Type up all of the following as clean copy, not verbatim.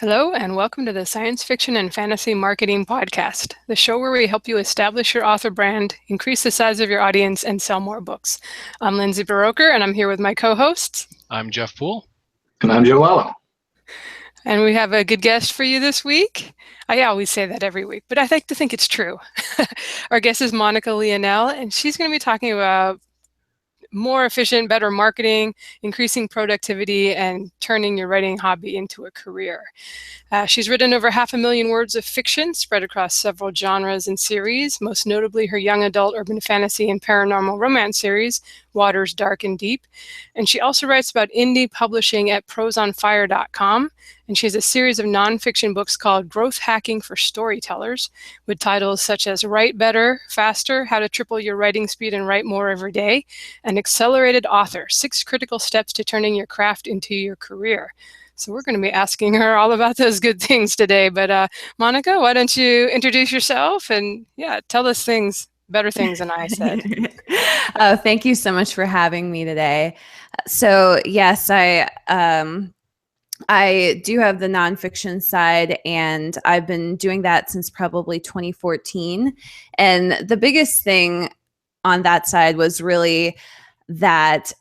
Hello, and welcome to the Science Fiction and Fantasy Marketing Podcast, the show where we help you establish your author brand, increase the size of your audience, and sell more books. I'm Lindsay Baroker, and I'm here with my co-hosts. I'm Jeff Poole. And I'm Joe Wallow. And we have a good guest for you this week. I always say that every week, but I like to think it's true. Our guest is Monica Leonelle, and she's going to be talking about more efficient, better marketing, increasing productivity, and turning your writing hobby into a career. She's written over 500,000 words of fiction spread across several genres and series, most notably her young adult urban fantasy and paranormal romance series, Waters Dark and Deep. And she also writes about indie publishing at prosonfire.com. And she has a series of nonfiction books called Growth Hacking for Storytellers, with titles such as Write Better, Faster, How to Triple Your Writing Speed and Write More Every Day, and Accelerated Author, 6 Critical Steps to Turning Your Craft into Your Career. So we're going to be asking her all about those good things today. But Monica, why don't you introduce yourself and tell us better things than I said. Thank you so much for having me today. So yes, I do have the nonfiction side, and I've been doing that since probably 2014. And the biggest thing on that side was really that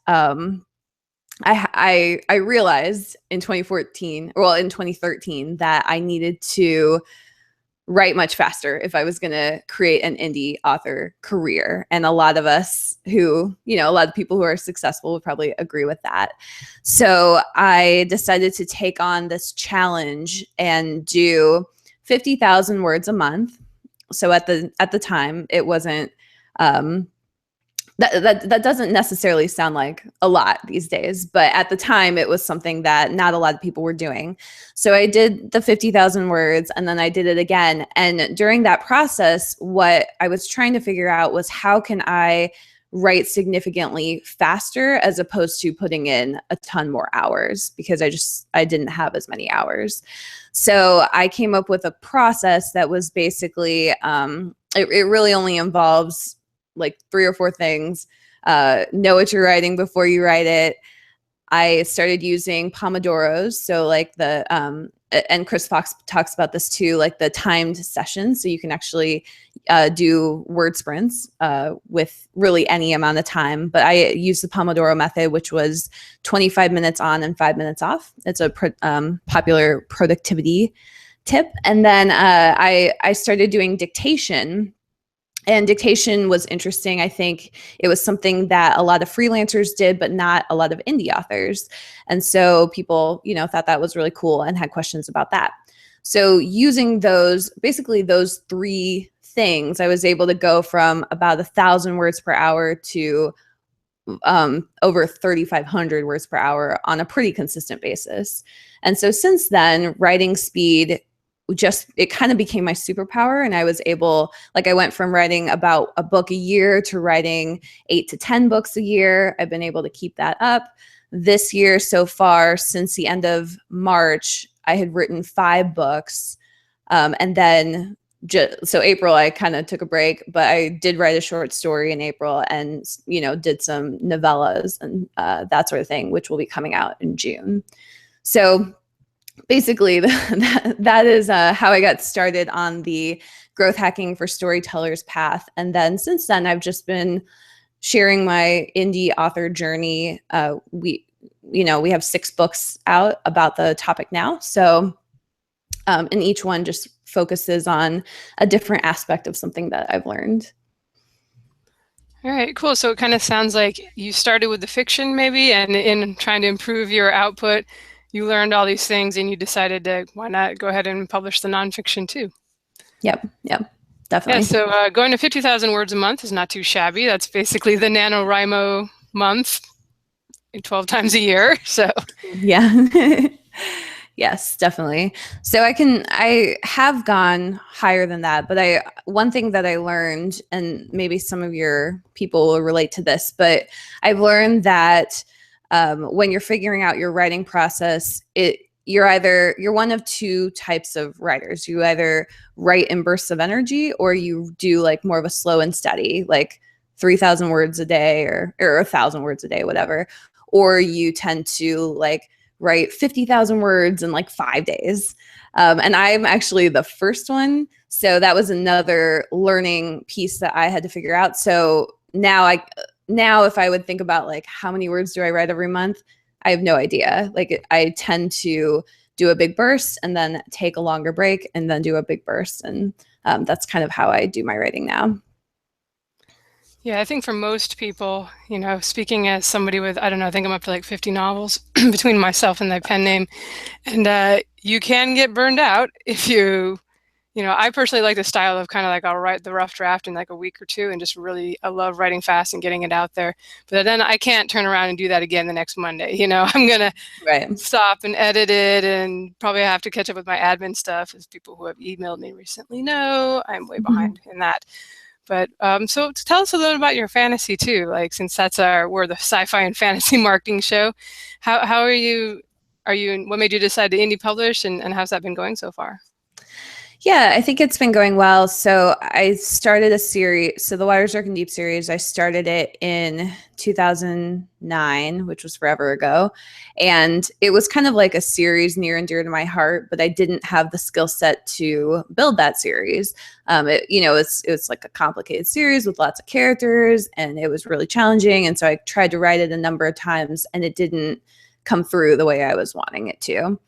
I realized in 2013 that I needed to write much faster if I was going to create an indie author career. And a lot of us a lot of people who are successful would probably agree with that. So I decided to take on this challenge and do 50,000 words a month. So at the time, it wasn't, that doesn't necessarily sound like a lot these days, but at the time it was something that not a lot of people were doing. So I did the 50,000 words, and then I did it again. And during that process, what I was trying to figure out was, how can I write significantly faster as opposed to putting in a ton more hours, because I didn't have as many hours. So I came up with a process that was basically, it really only involves like 3 or 4 things. Know what you're writing before you write it. I started using Pomodoros. So like and Chris Fox talks about this too, like the timed sessions. So you can actually do word sprints with really any amount of time. But I used the Pomodoro method, which was 25 minutes on and 5 minutes off. It's a popular productivity tip. And then I started doing dictation. And dictation was interesting. I think it was something that a lot of freelancers did, but not a lot of indie authors. And so people, thought that was really cool and had questions about that. So using those 3 things, I was able to go from about 1,000 words per hour to over 3,500 words per hour on a pretty consistent basis. And so since then, writing speed, it kind of became my superpower. And I was able, I went from writing about a book a year to writing 8 to 10 books a year. I've been able to keep that up. This year so far, since the end of March, I had written 5 books. And then, so April, I kind of took a break, but I did write a short story in April and, did some novellas and that sort of thing, which will be coming out in June. So basically, that is how I got started on the growth hacking for storytellers path. And then since then, I've just been sharing my indie author journey. We have 6 books out about the topic now. So, and each one just focuses on a different aspect of something that I've learned. All right, cool. So it kind of sounds like you started with the fiction maybe, and in trying to improve your output, you learned all these things and you decided to, why not go ahead and publish the nonfiction too? Yep, definitely. Yeah, so going to 50,000 words a month is not too shabby. That's basically the NaNoWriMo month, 12 times a year. So yeah, yes, definitely. So I have gone higher than that, but one thing that I learned, and maybe some of your people will relate to this, but I've learned that when you're figuring out your writing process, you're one of 2 types of writers. You either write in bursts of energy, or you do like more of a slow and steady, like 3,000 words a day or 1,000 words a day, whatever. Or you tend to like write 50,000 words in like 5 days. And I'm actually the first one. So that was another learning piece that I had to figure out. So now if I would think about like how many words do I write every month, I have no idea. Like I tend to do a big burst and then take a longer break and then do a big burst. And that's kind of how I do my writing now. Yeah, I think for most people, speaking as somebody with, I don't know, I think I'm up to like 50 novels between myself and my pen name. And you can get burned out if I personally like the style of kind of like I'll write the rough draft in like a week or two and just really, I love writing fast and getting it out there. But then I can't turn around and do that again the next Monday. I'm going to Right. stop and edit it and probably have to catch up with my admin stuff, as people who have emailed me recently know I'm way behind in that. But so tell us a little about your fantasy too, like since we're the sci-fi and fantasy marketing show. How what made you decide to indie publish and how's that been going so far? Yeah, I think it's been going well. So I started a series. So the Waters Dark and Deep series, I started it in 2009, which was forever ago. And it was kind of like a series near and dear to my heart, but I didn't have the skill set to build that series. It was like a complicated series with lots of characters and it was really challenging. And so I tried to write it a number of times and it didn't come through the way I was wanting it to.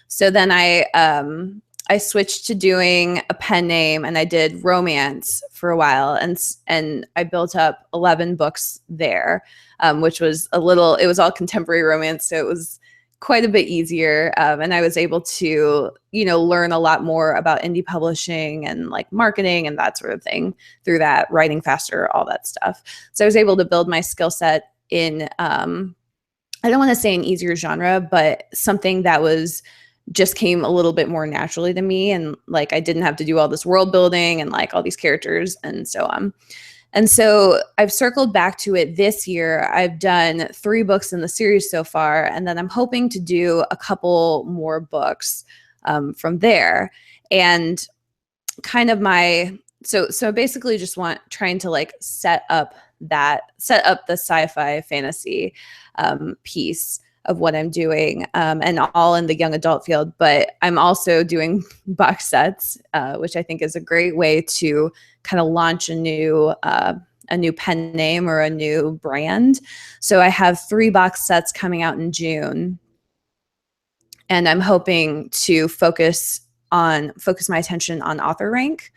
So then I switched to doing a pen name and I did romance for a while and I built up 11 books there, which was it was all contemporary romance. So it was quite a bit easier. And I was able to, learn a lot more about indie publishing and like marketing and that sort of thing through that, writing faster, all that stuff. So I was able to build my skill set in, I don't want to say an easier genre, but something that just came a little bit more naturally to me. And like, I didn't have to do all this world building and like all these characters and so on. And so I've circled back to it this year. I've done 3 books in the series so far, and then I'm hoping to do a couple more books from there. And kind of so basically just trying to like set up the sci-fi fantasy piece of what I'm doing, and all in the young adult field. But I'm also doing box sets, which I think is a great way to kind of launch a new pen name or a new brand. So I have 3 box sets coming out in June, and I'm hoping to focus my attention on author rank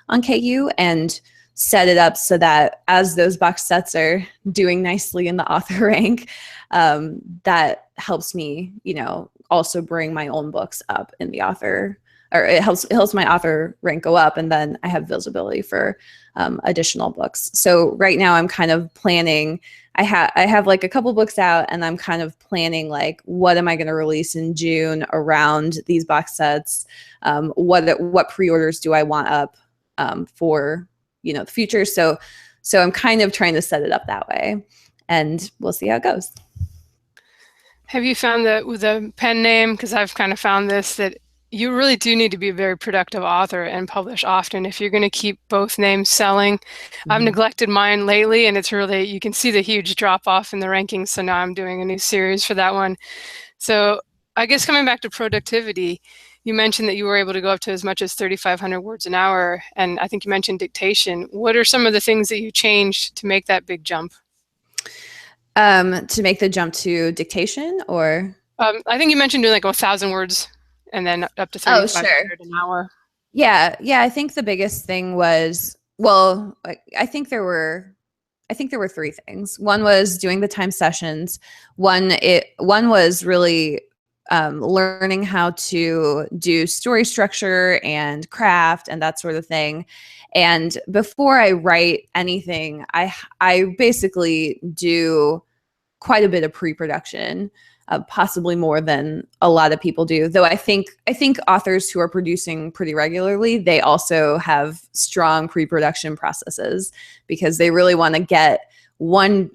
on KU and set it up so that as those box sets are doing nicely in the author rank, that helps me, also bring my own books up in the author, or it helps my author rank go up, and then I have visibility for additional books. So right now I'm kind of planning. I have like a couple books out, and I'm kind of planning like what am I going to release in June around these box sets? What pre-orders do I want up for the future? So I'm kind of trying to set it up that way, and we'll see how it goes. Have you found that with a pen name, because I've kind of found this, that you really do need to be a very productive author and publish often if you're going to keep both names selling. Mm-hmm. I've neglected mine lately, and it's really, you can see the huge drop off in the rankings. So now I'm doing a new series for that one. So I guess coming back to productivity, you mentioned that you were able to go up to as much as 3,500 words an hour. And I think you mentioned dictation. What are some of the things that you changed to make that big jump? To make the jump to dictation, or? I think you mentioned doing like 1,000 words and then up to 3,500 an hour. Yeah. I think the biggest thing was, well, I think there were 3 things. One was doing the time sessions. One was really learning how to do story structure and craft and that sort of thing. And before I write anything, I basically do quite a bit of pre-production, possibly more than a lot of people do. Though I think authors who are producing pretty regularly, they also have strong pre-production processes because they really want to get one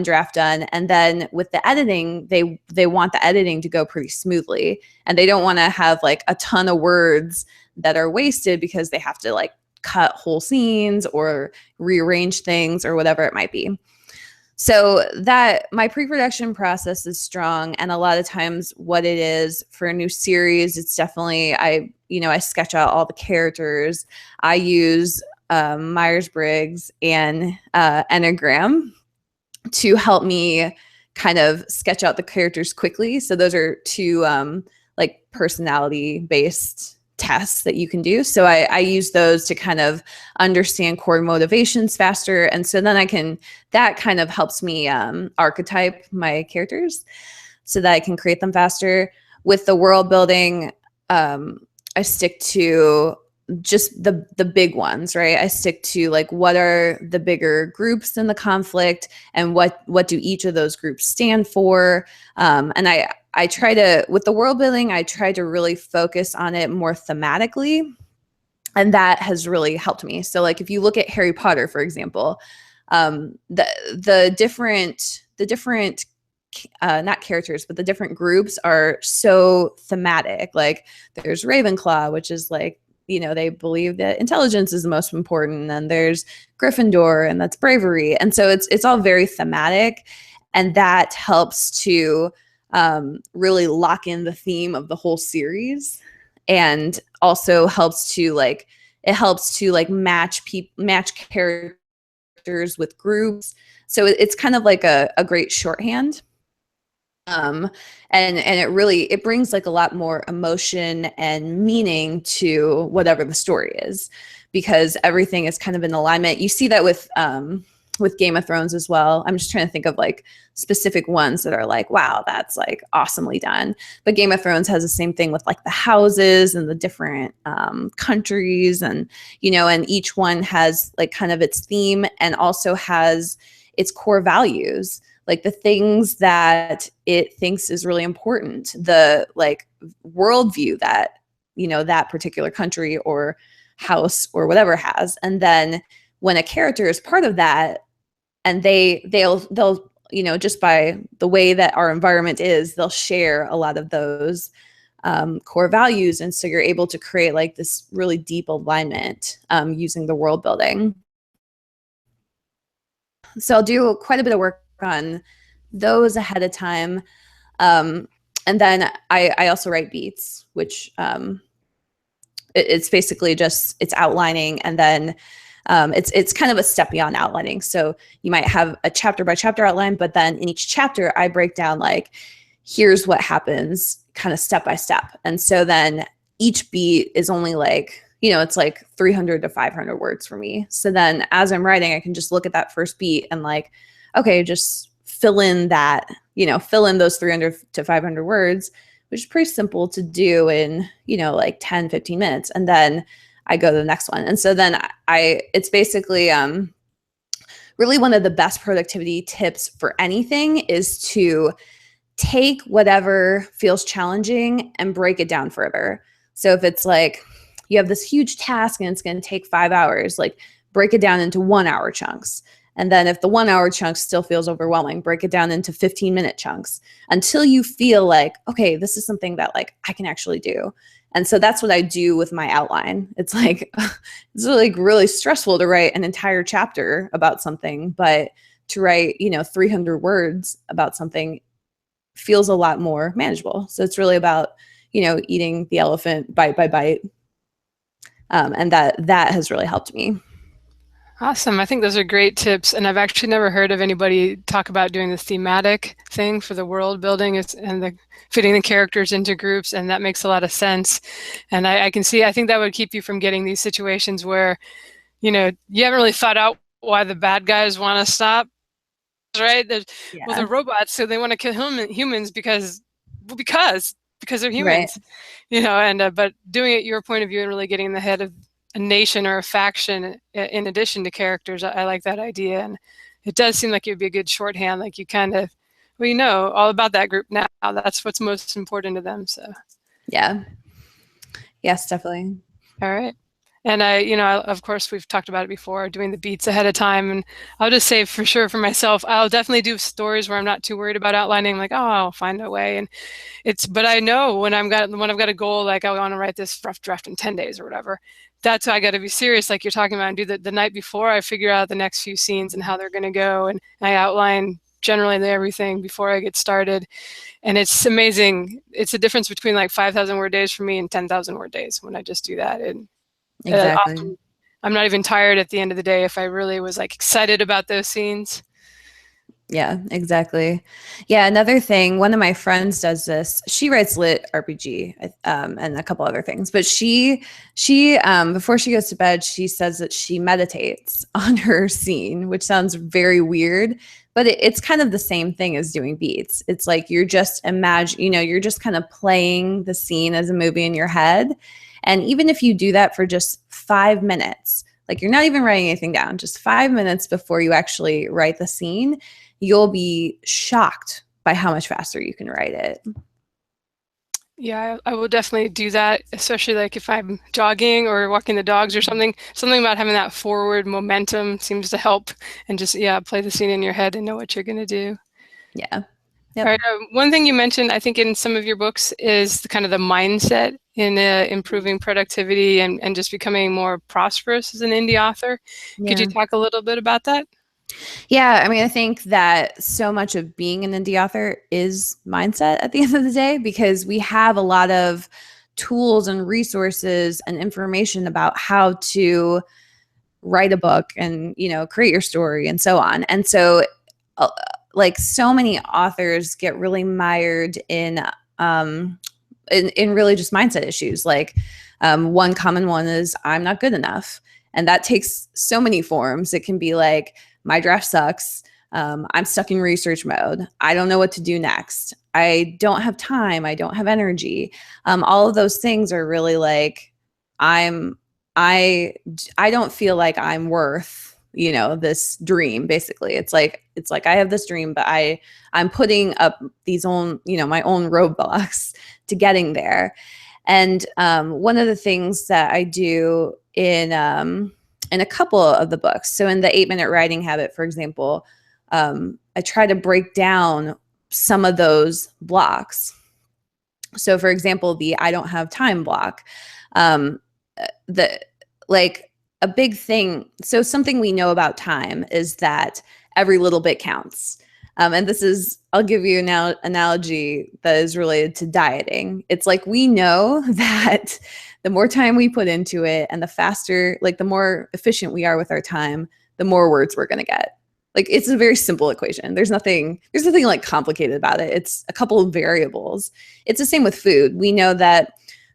draft done, and then with the editing, they want the editing to go pretty smoothly, and they don't want to have like a ton of words that are wasted because they have to like cut whole scenes or rearrange things or whatever it might be. So that my pre-production process is strong, and a lot of times what it is for a new series, it's definitely I sketch out all the characters. I use Myers-Briggs and Enneagram to help me kind of sketch out the characters quickly. So those are two like personality based tests that you can do. So I use those to kind of understand core motivations faster. And so then that kind of helps me archetype my characters so that I can create them faster. With the world building, I stick to just the big ones, right? I stick to like what are the bigger groups in the conflict and what do each of those groups stand for. And I try to, with the world building, I try to really focus on it more thematically. And that has really helped me. So like if you look at Harry Potter, for example, the different not characters, but the different groups are so thematic. Like there's Ravenclaw, which is like, they believe that intelligence is the most important. And there's Gryffindor, and that's bravery. And so it's all very thematic. And that helps to really lock in the theme of the whole series, and also helps to match characters with groups. So it's kind of like a great shorthand. And it brings like a lot more emotion and meaning to whatever the story is, because everything is kind of in alignment. You see that with Game of Thrones as well. I'm just trying to think of like specific ones that are like, wow, that's like awesomely done. But Game of Thrones has the same thing with like the houses and the different countries, and and each one has like kind of its theme and also has its core values, like the things that it thinks is really important, the like worldview that that particular country or house or whatever has. And then when a character is part of that, and they'll just by the way that our environment is, they'll share a lot of those core values, and so you're able to create like this really deep alignment using the world building. So I'll do quite a bit of work on those ahead of time. And then I also write beats, which it's basically just it's outlining, and then it's kind of a step beyond outlining. So you might have a chapter by chapter outline, but then in each chapter I break down like, here's what happens kind of step by step. And so then each beat is only like, it's like 300 to 500 words for me. So then as I'm writing, I can just look at that first beat and like, okay, just fill in those 300 to 500 words, which is pretty simple to do in, like 10, 15 minutes. And then I go to the next one. And so then it's basically really one of the best productivity tips for anything is to take whatever feels challenging and break it down further. So if it's like you have this huge task and it's going to take 5 hours, like break it down into 1 hour chunks. And then if the 1 hour chunk still feels overwhelming, break it down into 15-minute chunks until you feel like, okay, this is something that like I can actually do. And so that's what I do with my outline. It's like, it's like really stressful to write an entire chapter about something, but to write, 300 words about something feels a lot more manageable. So it's really about, eating the elephant bite by bite. And that has really helped me. Awesome. I think those are great tips. And I've actually never heard of anybody talk about doing the thematic thing for the world building and the fitting the characters into groups. And that makes a lot of sense. And I can see, I think that would keep you from getting these situations where, you haven't really thought out why the bad guys want to stop, right? Well, they're robots, so they want to kill humans because they're humans, right. But doing it your point of view and really getting in the head of a nation or a faction in addition to characters, I like that idea. And it does seem like it would be a good shorthand, like you kind of, all about that group now. That's what's most important to them. So yeah. Yes, definitely. All right. And of course, we've talked about it before, doing the beats ahead of time. And I'll just say for sure for myself, I'll definitely do stories where I'm not too worried about outlining. I'm like, oh, I'll find a way. And but I know when I've got a goal, like I want to write this rough draft in 10 days or whatever, that's why I got to be serious, like you're talking about, and do the night before. I figure out the next few scenes and how they're going to go. And I outline generally everything before I get started. And it's amazing. It's a difference between like 5,000 word days for me and 10,000 word days when I just do that. And Exactly. often I'm not even tired at the end of the day if I really was like excited about those scenes. Yeah, exactly. Yeah, another thing, one of my friends does this. She writes lit RPG, and a couple other things. But she before she goes to bed, she says that she meditates on her scene, which sounds very weird, but it's kind of the same thing as doing beats. It's like you're just you're just kind of playing the scene as a movie in your head. And even if you do that for just 5 minutes, like you're not even writing anything down, just 5 minutes before you actually write the scene, you'll be shocked by how much faster you can write it. Yeah, I will definitely do that, especially like if I'm jogging or walking the dogs or something. Something about having that forward momentum seems to help, and just, yeah, play the scene in your head and know what you're going to do. Yeah. All Yep. right. One thing you mentioned, I think, in some of your books is the kind of the mindset in improving productivity and just becoming more prosperous as an indie author. Could you Yeah. talk a little bit about that? Yeah. I mean, I think that so much of being an indie author is mindset at the end of the day, because we have a lot of tools and resources and information about how to write a book and, create your story and so on. And so, uh, like so many authors get really mired in really just mindset issues. Like one common one is I'm not good enough. And that takes so many forms. It can be like, my draft sucks. I'm stuck in research mode. I don't know what to do next. I don't have time. I don't have energy. All of those things are really like, I'm, I, I don't feel like I'm worth, this dream. Basically, it's like I have this dream, but I'm putting up these own, my own roadblocks to getting there. And one of the things that I do in a couple of the books, so in the 8-minute writing habit, for example, I try to break down some of those blocks. So, for example, the I don't have time block, the like a big thing. So, something we know about time is that every little bit counts. And this is, I'll give you an analogy that is related to dieting. It's like we know that the more time we put into it and the faster, like the more efficient we are with our time, the more words we're going to get. Like it's a very simple equation. There's nothing like complicated about it. It's a couple of variables. It's the same with food. We know that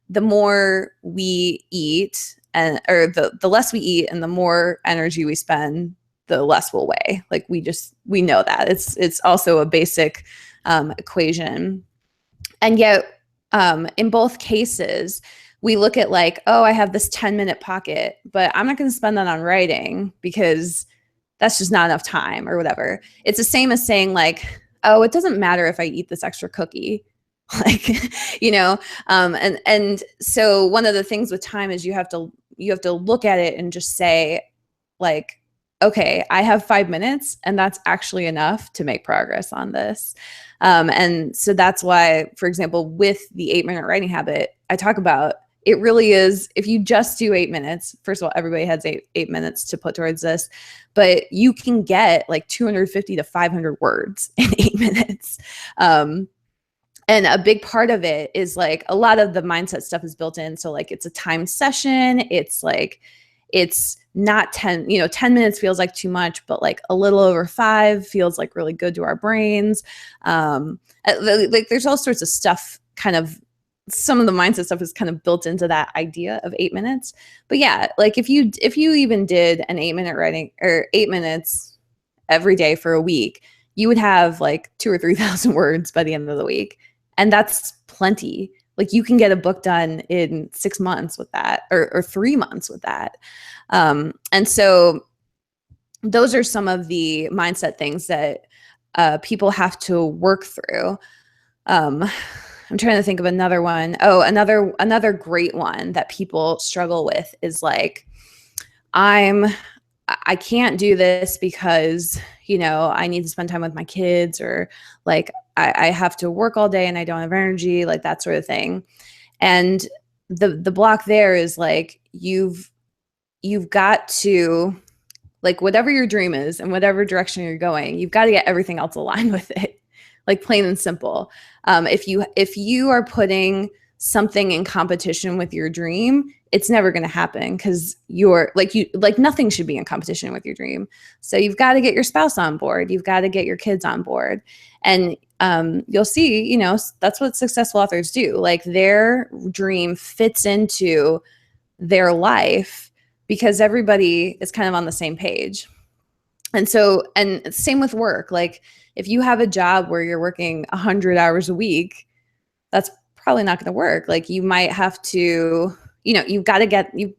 the more we eat or the less we eat and the more energy we spend, the less we'll weigh. Like we know that. It's also a basic equation. And yet in both cases, we look at like, oh, I have this 10-minute pocket, but I'm not going to spend that on writing because that's just not enough time or whatever. It's the same as saying like, oh, it doesn't matter if I eat this extra cookie. Like, and so one of the things with time is you have to look at it and just say like, okay, I have 5 minutes and that's actually enough to make progress on this. And so that's why, for example, with the 8-minute writing habit, I talk about it really is, if you just do 8 minutes, first of all, everybody has eight minutes to put towards this, but you can get like 250 to 500 words in 8 minutes. And a big part of it is like a lot of the mindset stuff is built in. So like it's a timed session. It's like, it's not 10 minutes feels like too much, but like a little over 5 feels like really good to our brains. Like there's all sorts of stuff, kind of some of the mindset stuff is kind of built into that idea of 8 minutes. But yeah, like if you even did an 8-minute writing or 8 minutes every day for a week, you would have like 2,000 or 3,000 words by the end of the week. And that's plenty. Like you can get a book done in 6 months with that, or 3 months with that. And so those are some of the mindset things that people have to work through. I'm trying to think of another one. Oh, another great one that people struggle with is like, I can't do this because, you know, I need to spend time with my kids, or like I have to work all day and I don't have energy, like that sort of thing. And the block there is like, you've got to, like, whatever your dream is and whatever direction you're going, you've got to get everything else aligned with it, like plain and simple. If you are putting something in competition with your dream, it's never going to happen, because nothing should be in competition with your dream. So you've got to get your spouse on board. You've got to get your kids on board. And you'll see, you know, that's what successful authors do. Like, their dream fits into their life because everybody is kind of on the same page. And so, and same with work. Like, if you have a job where you're working 100 hours a week, that's probably not going to work. Like, you might have to, you know, you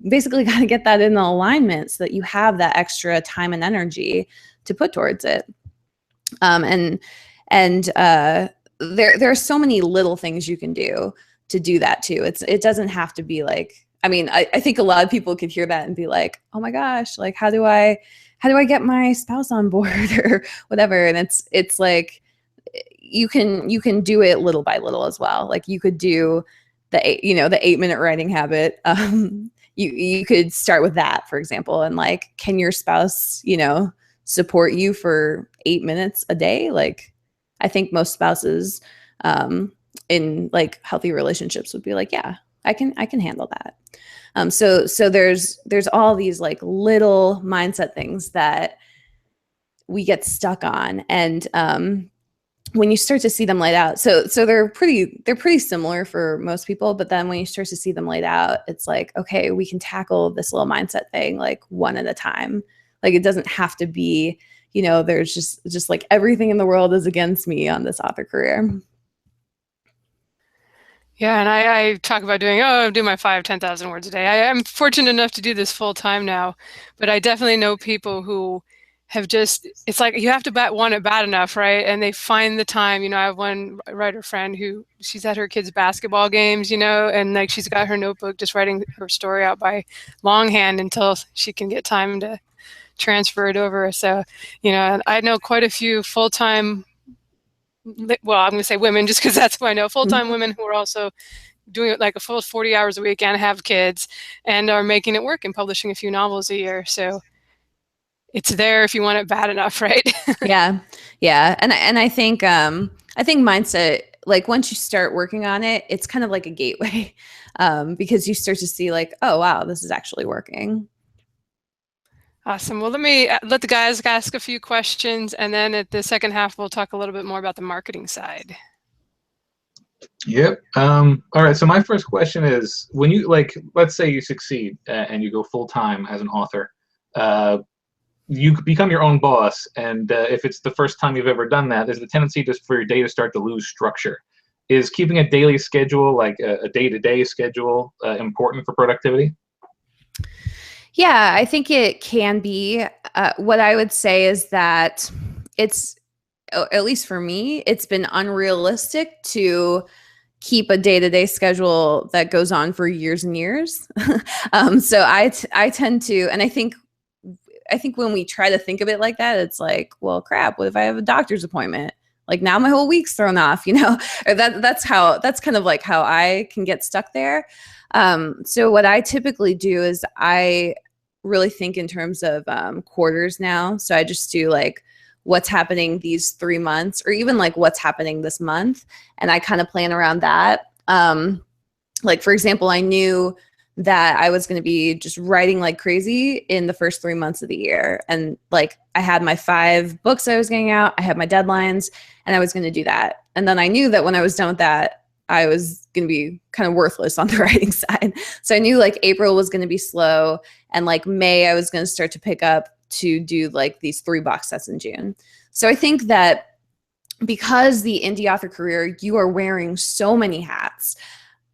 basically got to get that in the alignment so that you have that extra time and energy to put towards it. There are so many little things you can do to do that too. It doesn't have to be like, I mean, I think a lot of people could hear that and be like, oh my gosh, like, how do I get my spouse on board or whatever? And it's like, you can do it little by little as well. Like, you could do the 8-minute writing habit. You could start with that, for example. And like, can your spouse, you know, support you for 8 minutes a day? Like, I think most spouses in like healthy relationships would be like, yeah, I can handle that. So there's all these like little mindset things that we get stuck on. And when you start to see them laid out, so they're pretty similar for most people, but then when you start to see them laid out, it's like, okay, we can tackle this little mindset thing like one at a time. Like, it doesn't have to be, you know, there's just like everything in the world is against me on this author career. Yeah, and I talk about I do my 10,000 words a day. I'm fortunate enough to do this full time now, but I definitely know people who have it's like you have to want it bad enough, right? And they find the time. You know, I have one writer friend who she's at her kids' basketball games, you know, and like she's got her notebook just writing her story out by longhand until she can get time to transfer it over. So, you know, I know quite a few full-time, well, I'm going to say women just because that's who I know, full-time women who are also doing it like a full 40 hours a week and have kids and are making it work and publishing a few novels a year. So it's there if you want it bad enough, right? Yeah. Yeah. And I think mindset, like, once you start working on it, it's kind of like a gateway, because you start to see like, oh, wow, this is actually working. Awesome. Well, let me let the guys ask a few questions, and then at the second half, we'll talk a little bit more about the marketing side. Yep. All right. So my first question is, when you, like, let's say you succeed and you go full time as an author, you become your own boss, and if it's the first time you've ever done that, there's the tendency for your day to start to lose structure. Is keeping a daily schedule, like a day-to-day schedule, important for productivity? Yeah, I think it can be. What I would say is that it's, at least for me, it's been unrealistic to keep a day-to-day schedule that goes on for years and years. So I tend to, and I think when we try to think of it like that, it's like, well, crap, what if I have a doctor's appointment? Like, now my whole week's thrown off, you know? Or that's kind of like how I can get stuck there. So what I typically do is I really think in terms of quarters now. So I just do like what's happening these 3 months, or even like what's happening this month. And I kind of plan around that. Like, for example, I knew that I was going to be just writing like crazy in the first 3 months of the year. And like, I had my 5 books I was getting out, I had my deadlines, and I was going to do that. And then I knew that when I was done with that, I was going to be kind of worthless on the writing side. So I knew like April was going to be slow, and like May, I was going to start to pick up to do like these 3 box sets in June. So I think that because the indie author career, you are wearing so many hats,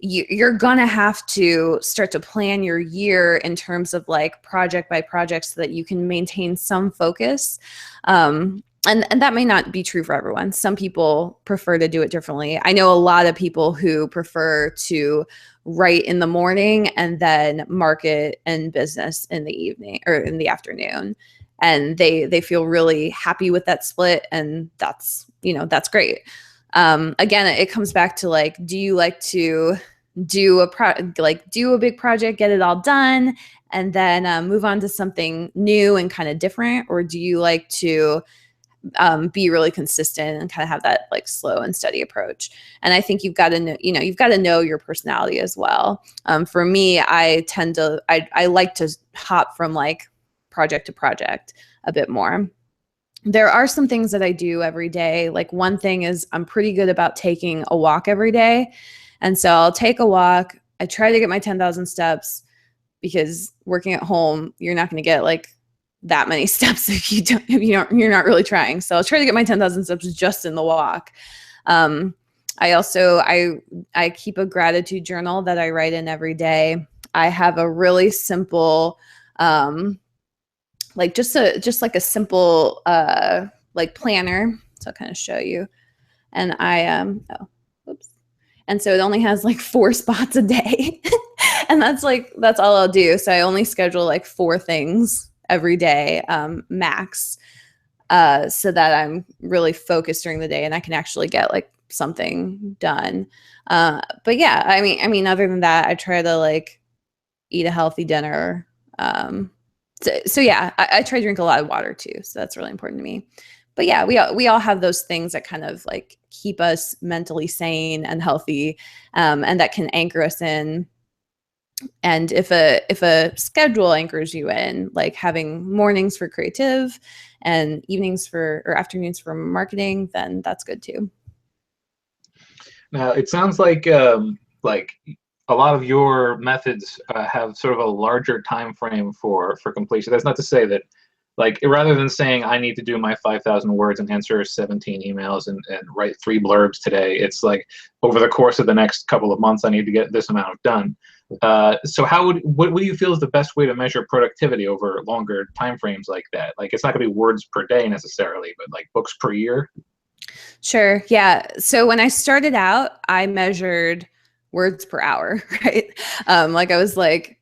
you're gonna have to start to plan your year in terms of like project by project so that you can maintain some focus. and that may not be true for everyone. Some people prefer to do it differently. I know a lot of people who prefer to write in the morning and then market and business in the evening or in the afternoon. And they feel really happy with that split. And that's, that's great. Again, it comes back to like, do you like to do a big project, get it all done, and then move on to something new and kind of different? Or do you like to be really consistent and kind of have that like slow and steady approach? And I think you've got to know your personality as well. For me, I like to hop from like project to project a bit more. There are some things that I do every day. Like one thing is I'm pretty good about taking a walk every day. And so I'll take a walk. I try to get my 10,000 steps, because working at home, you're not going to get like that many steps if you're not really trying. So I'll try to get my 10,000 steps just in the walk. I also, I keep a gratitude journal that I write in every day. I have a really simple, like just like a simple, like planner. So I'll kind of show you. And and so it only has like 4 spots a day. And that's all I'll do. So I only schedule like 4 things every day, max, so that I'm really focused during the day and I can actually get like something done. But yeah, I mean, other than that, I try to like eat a healthy dinner. So yeah, I try to drink a lot of water too. So that's really important to me. But yeah, we all have those things that kind of like keep us mentally sane and healthy, and that can anchor us in. And if a schedule anchors you in, like having mornings for creative and or afternoons for marketing, then that's good too. Now, it sounds like a lot of your methods have sort of a larger time frame for completion. That's not to say that, like, rather than saying I need to do my 5,000 words and answer 17 emails and write 3 blurbs today, it's like over the course of the next couple of months I need to get this amount done. So what do you feel is the best way to measure productivity over longer time frames like that? Like, it's not going to be words per day necessarily, but like books per year. Sure. Yeah. So when I started out, I measured words per hour, right? Like I was like,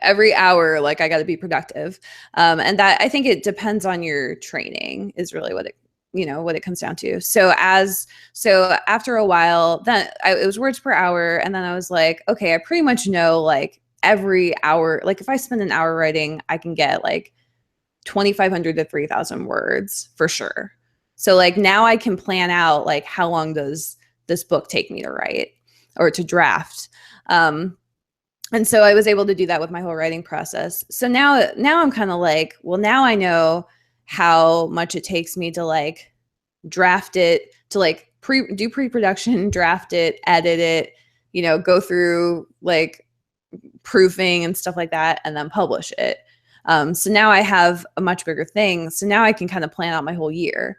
every hour, like I got to be productive. And that, I think it depends on your training is really what it comes down to. So after a while, then it was words per hour. And then I was like, okay, I pretty much know like every hour, like if I spend an hour writing, I can get like 2,500 to 3,000 words for sure. So like now I can plan out like how long does this book take me to write or to draft. And so I was able to do that with my whole writing process. So now I'm kind of like, well, now I know how much it takes me to like draft it, to like do pre-production, draft it, edit it, go through like proofing and stuff like that, and then publish it. So now I have a much bigger thing. So now I can kind of plan out my whole year.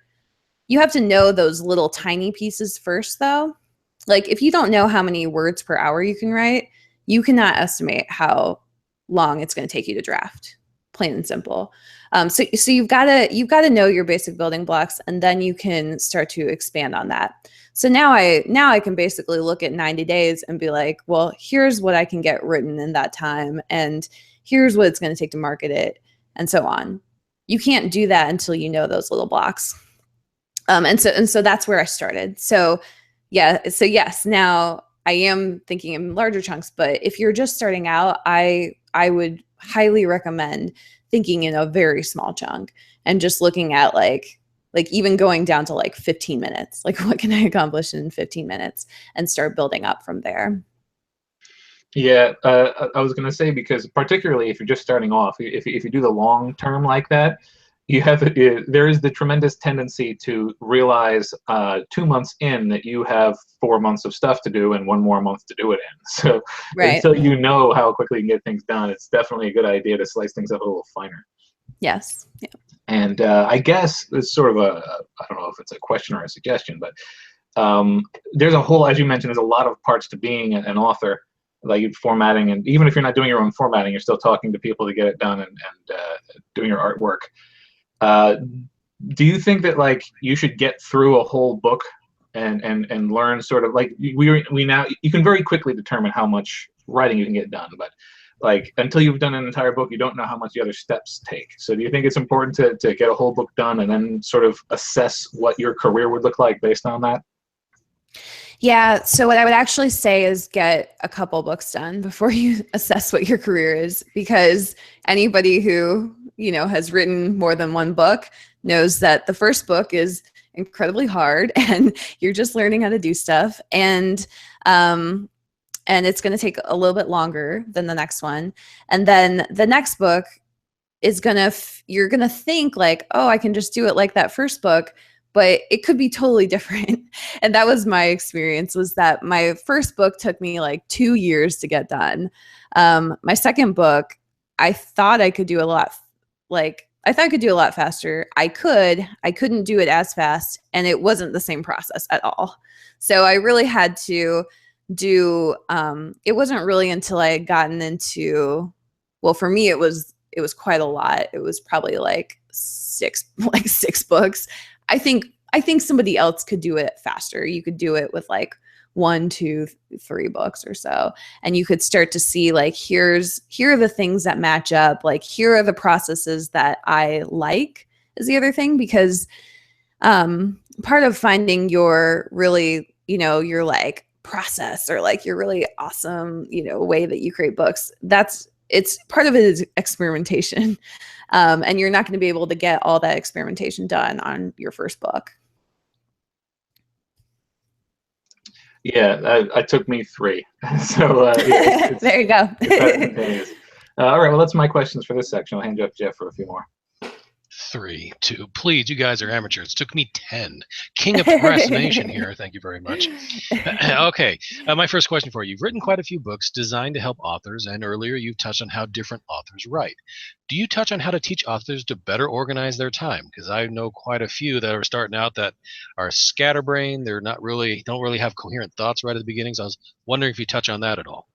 You have to know those little tiny pieces first, though. Like if you don't know how many words per hour you can write, you cannot estimate how long it's going to take you to draft, plain and simple. So you've got to know your basic building blocks, and then you can start to expand on that. So now I can basically look at 90 days and be like, well, here's what I can get written in that time, and here's what it's going to take to market it, and so on. You can't do that until you know those little blocks. And so that's where I started. So yeah. So yes, now I am thinking in larger chunks, but if you're just starting out, I would highly recommend thinking in a very small chunk and just looking at like even going down to like 15 minutes, like what can I accomplish in 15 minutes, and start building up from there. Yeah, I was going to say, because particularly if you're just starting off, if you do the long term like that, there is the tremendous tendency to realize 2 months in that you have 4 months of stuff to do and 1 more month to do it in. So right. Until you know how quickly you can get things done, it's definitely a good idea to slice things up a little finer. Yes. Yeah. And I guess it's sort of I don't know if it's a question or a suggestion, but there's a whole, as you mentioned, there's a lot of parts to being an author, like formatting, and even if you're not doing your own formatting, you're still talking to people to get it done and doing your artwork. do you think that like you should get through a whole book and learn sort of like we now you can very quickly determine how much writing you can get done, but like until you've done an entire book, you don't know how much the other steps take. So do you think it's important to get a whole book done and then sort of assess what your career would look like based on that? Yeah. So what I would actually say is get a couple books done before you assess what your career is, because anybody who, has written more than one book knows that the first book is incredibly hard and you're just learning how to do stuff. And it's going to take a little bit longer than the next one. And then the next book is you're going to think like, oh, I can just do it like that first book, but it could be totally different. And that was my experience, was that my first book took me like 2 years to get done. My second book, I thought I could do a lot. I thought I could do a lot faster. I couldn't do it as fast, and it wasn't the same process at all. So I really had to do, it wasn't really until I had gotten into, well, for me, it was quite a lot. It was probably like six books. I think somebody else could do it faster. You could do it with like 1, 2, 3 books or so. And you could start to see like, here are the things that match up. Like, here are the processes that I like is the other thing, because part of finding your really, your like process or like your really awesome, way that you create books, it's part of it is experimentation. And you're not going to be able to get all that experimentation done on your first book. Yeah, it took me 3. So yeah, there you go. All right, well, that's my questions for this section. I'll hand you up to Jeff for a few more. 3, 2. Please, you guys are amateurs. It took me 10. King of procrastination here. Thank you very much. Okay, my first question for you. You've written quite a few books designed to help authors, and earlier you touched on how different authors write. Do you touch on how to teach authors to better organize their time? Because I know quite a few that are starting out that are scatterbrained. They're don't really have coherent thoughts right at the beginning. So I was wondering if you touch on that at all.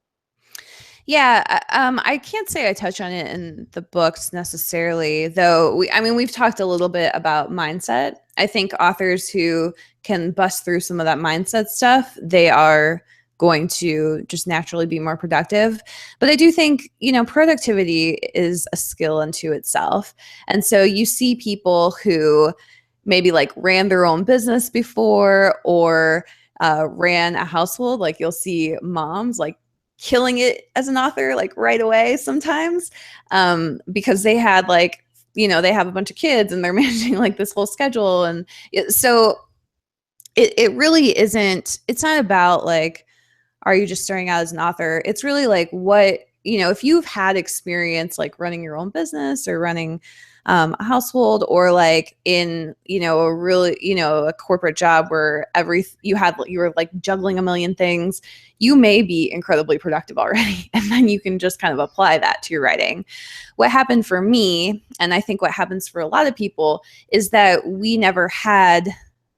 Yeah, I can't say I touch on it in the books necessarily, though. We've talked a little bit about mindset. I think authors who can bust through some of that mindset stuff, they are going to just naturally be more productive. But I do think, productivity is a skill unto itself. And so you see people who maybe like ran their own business before or ran a household. Like you'll see moms like killing it as an author like right away sometimes, because they had like, they have a bunch of kids and they're managing like this whole schedule. And so it really isn't, it's not about like, are you just starting out as an author? It's really like what, if you've had experience like running your own business or running a household, or like in, a really, a corporate job where you were like juggling a million things, you may be incredibly productive already. And then you can just kind of apply that to your writing. What happened for me, and I think what happens for a lot of people, is that we never had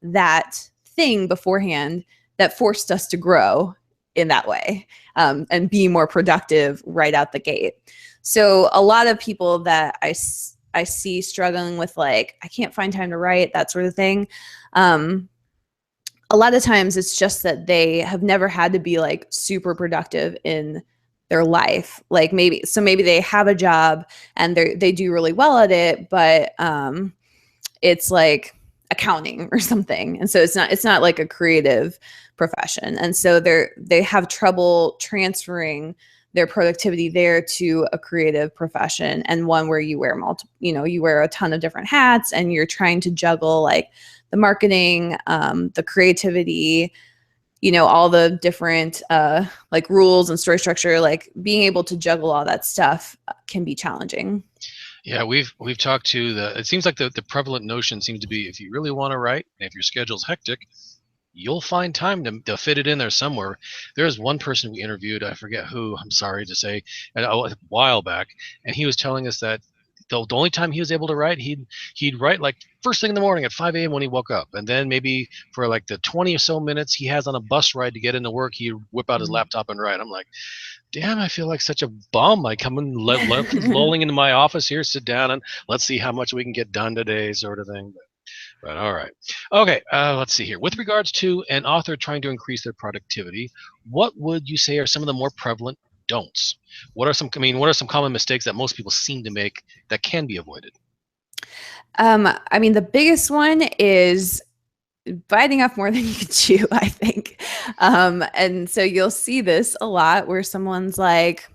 that thing beforehand that forced us to grow in that way, and be more productive right out the gate. So a lot of people that I see struggling with like, I can't find time to write, that sort of thing. A lot of times it's just that they have never had to be like super productive in their life. Like maybe they have a job and they do really well at it, but it's like accounting or something. And so it's not like a creative profession. And so they have trouble transferring their productivity there to a creative profession, and one where you wear you wear a ton of different hats and you're trying to juggle like the marketing, the creativity, all the different like rules and story structure. Like being able to juggle all that stuff can be challenging. Yeah, we've talked to it seems like the prevalent notion seems to be, if you really want to write, if your schedule's hectic, you'll find time to fit it in there somewhere. There's one person we interviewed, I forget who, I'm sorry to say, a while back, and he was telling us that the only time he was able to write, he'd write like first thing in the morning at 5 a.m. when he woke up, and then maybe for like the 20 or so minutes he has on a bus ride to get into work, he'd whip out his laptop and write. I'm like, damn, I feel like such a bum. I come in lolling into my office here, sit down, and let's see how much we can get done today, sort of thing. But all right. Okay, let's see here. With regards to an author trying to increase their productivity, what would you say are some of the more prevalent don'ts? What are some common mistakes that most people seem to make that can be avoided? I mean, the biggest one is biting off more than you can chew, I think. And so you'll see this a lot where someone's like,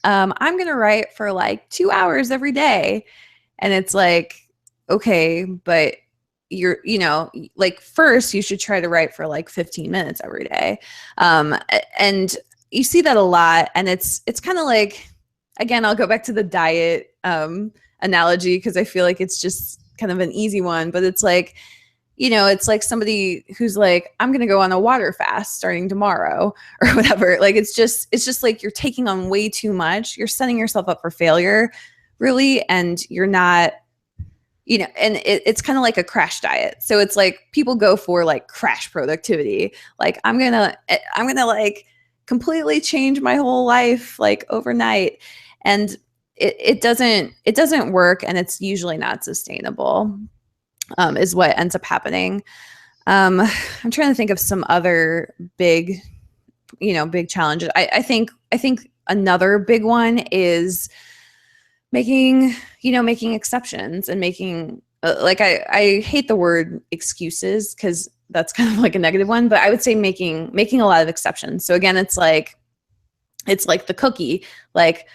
I'm going to write for like 2 hours every day. And it's like, okay, but like first you should try to write for like 15 minutes every day. And you see that a lot. And it's kind of like, again, I'll go back to the diet analogy because I feel like it's just kind of an easy one, but it's like, it's like somebody who's like, I'm going to go on a water fast starting tomorrow or whatever. Like, it's just like you're taking on way too much. You're setting yourself up for failure, really. And you're not, and it's kind of like a crash diet. So it's like people go for like crash productivity. Like, I'm going to like completely change my whole life, like overnight. And it doesn't work. And it's usually not sustainable. Is what ends up happening. I'm trying to think of some other big challenges. I think another big one is making exceptions and making like I hate the word excuses because that's kind of like a negative one, but I would say making a lot of exceptions. So again, it's like the cookie, like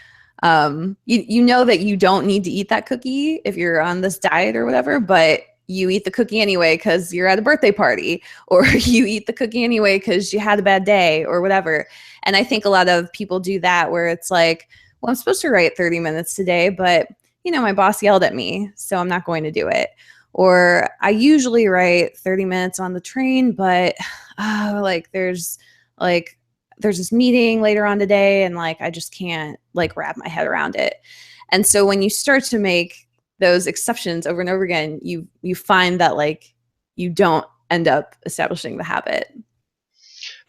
you know that you don't need to eat that cookie if you're on this diet or whatever, but you eat the cookie anyway because you're at a birthday party, or you eat the cookie anyway because you had a bad day or whatever. And I think a lot of people do that where it's like, well, I'm supposed to write 30 minutes today, but my boss yelled at me, so I'm not going to do it. Or I usually write 30 minutes on the train, but like there's this meeting later on today and like I just can't like wrap my head around it. And so when you start to make those exceptions over and over again, you find that like you don't end up establishing the habit.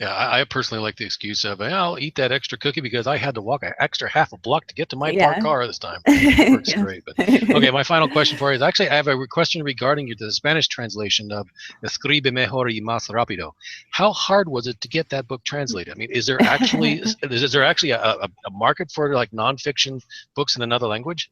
Yeah, I personally like the excuse of, I'll eat that extra cookie because I had to walk an extra half a block to get to my parked car this time. It works great. But okay, my final question for you is actually I have a question regarding the Spanish translation of Escribe mejor y más rápido. How hard was it to get that book translated? I mean, is there actually a market for like nonfiction books in another language?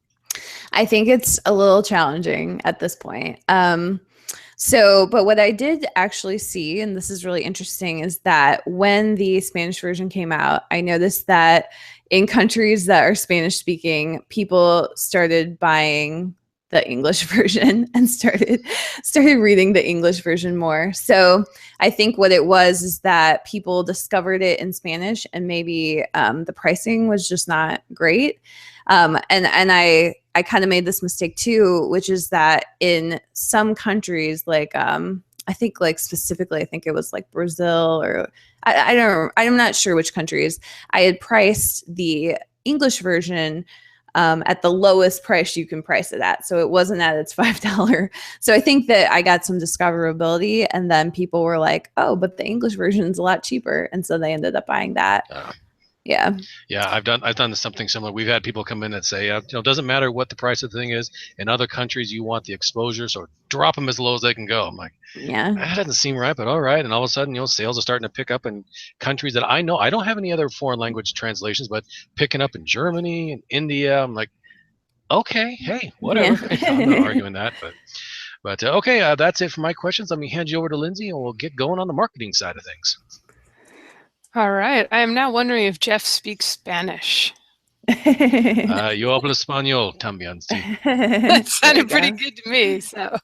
I think it's a little challenging at this point. But what I did actually see, and this is really interesting, is that when the Spanish version came out, I noticed that in countries that are Spanish speaking, people started buying the English version and started reading the English version more. So I think what it was is that people discovered it in Spanish and maybe the pricing was just not great. And I kind of made this mistake too, which is that in some countries, like I think like specifically, I think it was like Brazil or I'm not sure which countries. I had priced the English version at the lowest price you can price it at. So it wasn't at its $5. So I think that I got some discoverability, and then people were like, oh, but the English version is a lot cheaper. And so they ended up buying that. Yeah. I've done something similar. We've had people come in and say, it doesn't matter what the price of the thing is. In other countries, you want the exposure, so drop them as low as they can go. I'm like, yeah, that doesn't seem right, but all right. And all of a sudden, sales are starting to pick up in countries that I know. I don't have any other foreign language translations, but picking up in Germany and India. I'm like, okay, hey, whatever. Yeah. I'm not arguing that, but okay, that's it for my questions. Let me hand you over to Lindsay, and we'll get going on the marketing side of things. All right. I am now wondering if Jeff speaks Spanish. Yo hablo español también, sí. That sounded pretty good to me. So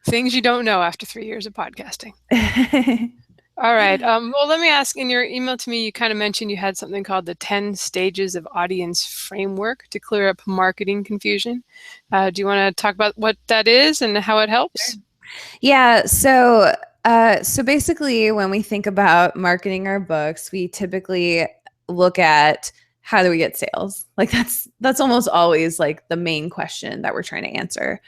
things you don't know after 3 years of podcasting. All right. Well, let me ask, in your email to me, you kind of mentioned you had something called the 10 stages of audience framework to clear up marketing confusion. Do you want to talk about what that is and how it helps? Yeah. So basically, when we think about marketing our books, we typically look at how do we get sales? Like that's almost always like the main question that we're trying to answer.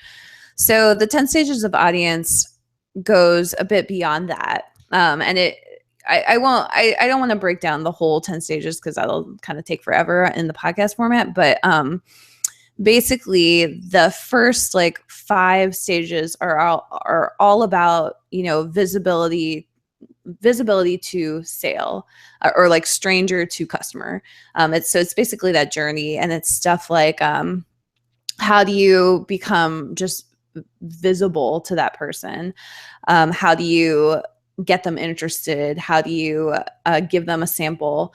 So the 10 stages of audience goes a bit beyond that. And I don't want to break down the whole 10 stages because that'll kind of take forever in the podcast format. But basically the first like 5 stages are all about, visibility to sale, or like stranger to customer. It's basically that journey, and it's stuff like how do you become just visible to that person? How do you get them interested? How do you give them a sample,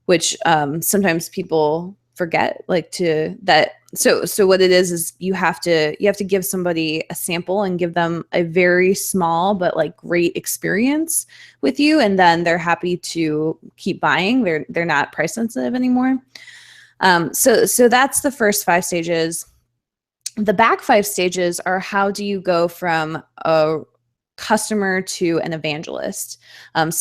which sometimes people forget, like to that. So what it is you have to give somebody a sample and give them a very small but like great experience with you, and then they're happy to keep buying. They're not price sensitive anymore. So that's the first 5 stages. The back 5 stages are how do you go from a customer to an evangelist. One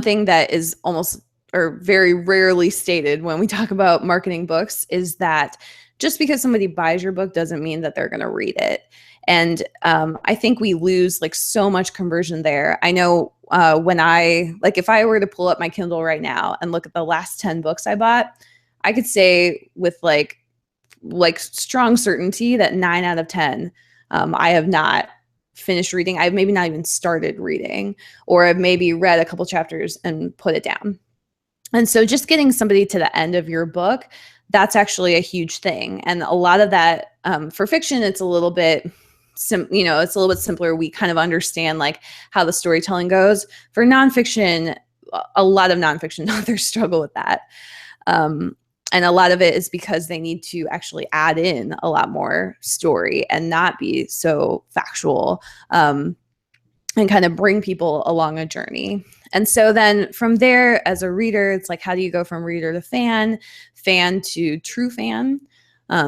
thing that is almost or very rarely stated when we talk about marketing books is that just because somebody buys your book doesn't mean that they're going to read it. And I think we lose like so much conversion there. I know if I were to pull up my Kindle right now and look at the last 10 books I bought, I could say with like strong certainty that 9 out of 10 I have not finished reading. I've maybe not even started reading, or I've maybe read a couple chapters and put it down. And so just getting somebody to the end of your book, that's actually a huge thing. And a lot of that for fiction, it's a little bit it's a little bit simpler. We kind of understand like how the storytelling goes. For nonfiction, a lot of nonfiction authors struggle with that. And a lot of it is because they need to actually add in a lot more story and not be so factual, and kind of bring people along a journey. And so then from there, as a reader, it's like, how do you go from reader to fan to true fan?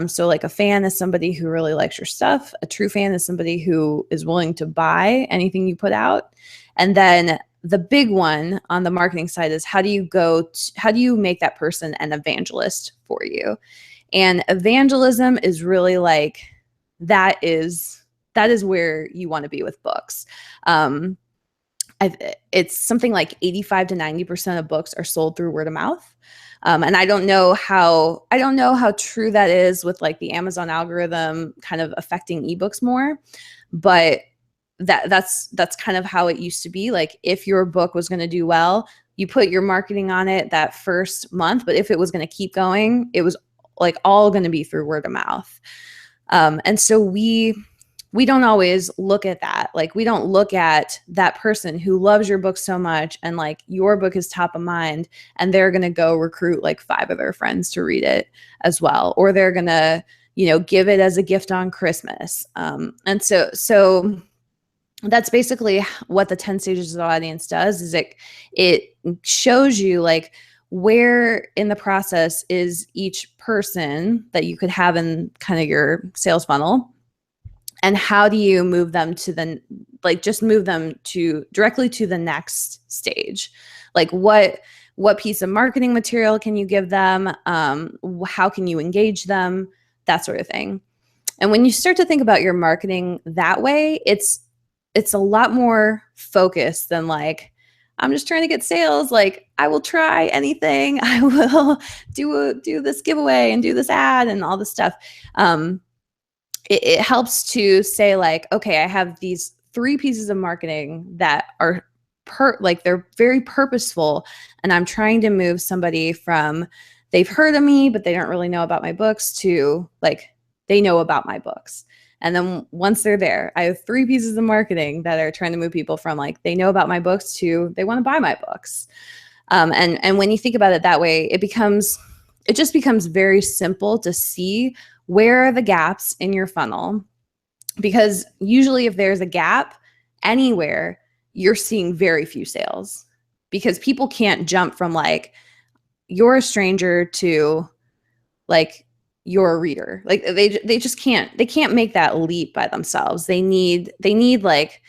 So like a fan is somebody who really likes your stuff. A true fan is somebody who is willing to buy anything you put out. And then the big one on the marketing side is how do you make that person an evangelist for you? And evangelism is really like, that is where you want to be with books. It's something like 85 to 90% of books are sold through word of mouth. And I don't know how true that is with like the Amazon algorithm kind of affecting ebooks more, but that's kind of how it used to be. Like if your book was going to do well, you put your marketing on it that first month, but if it was going to keep going, it was like all going to be through word of mouth. And so we don't always look at that. Like we don't look at that person who loves your book so much and like your book is top of mind, and they're going to go recruit like 5 of their friends to read it as well. Or they're going to, give it as a gift on Christmas. And so that's basically what the 10 stages of the audience does, is it shows you like where in the process is each person that you could have in kind of your sales funnel. And how do you move them directly to the next stage? Like what piece of marketing material can you give them? How can you engage them? That sort of thing. And when you start to think about your marketing that way, it's a lot more focused than like, I'm just trying to get sales. Like I will try anything. I will do this giveaway and do this ad and all this stuff. It helps to say like, okay, I have these 3 pieces of marketing that are they're very purposeful, and I'm trying to move somebody from they've heard of me, but they don't really know about my books to like, they know about my books. And then once they're there, I have 3 pieces of marketing that are trying to move people from like, they know about my books to they want to buy my books. And when you think about it that way, it just becomes very simple to see where are the gaps in your funnel, because usually if there's a gap anywhere, you're seeing very few sales, because people can't jump from like, you're a stranger to like, you're a reader. Like they just can't make that leap by themselves. They need like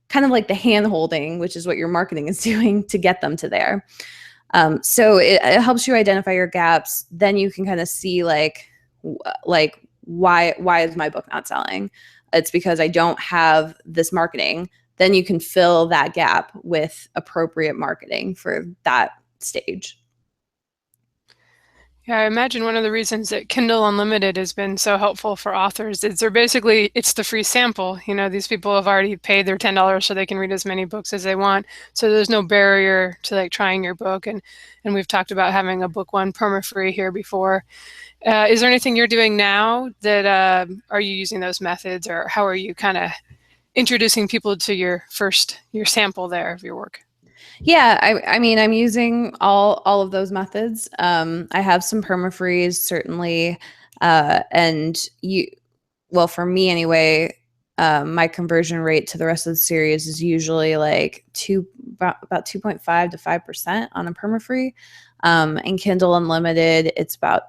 kind of like the hand holding, which is what your marketing is doing to get them to there. So it helps you identify your gaps. Then you can kind of see like why is my book not selling? It's because I don't have this marketing. Then you can fill that gap with appropriate marketing for that stage. Yeah, I imagine one of the reasons that Kindle Unlimited has been so helpful for authors is it's the free sample. These people have already paid their $10 so they can read as many books as they want. So there's no barrier to like trying your book. And we've talked about having a book one permafree here before. Is there anything you're doing now that are you using those methods, or how are you kind of introducing people to your sample there of your work? Yeah, I mean, I'm using all of those methods. I have some permafrees certainly, and well, for me anyway, my conversion rate to the rest of the series is usually like about 2.5 to 5% on a permafree. And Kindle Unlimited, it's about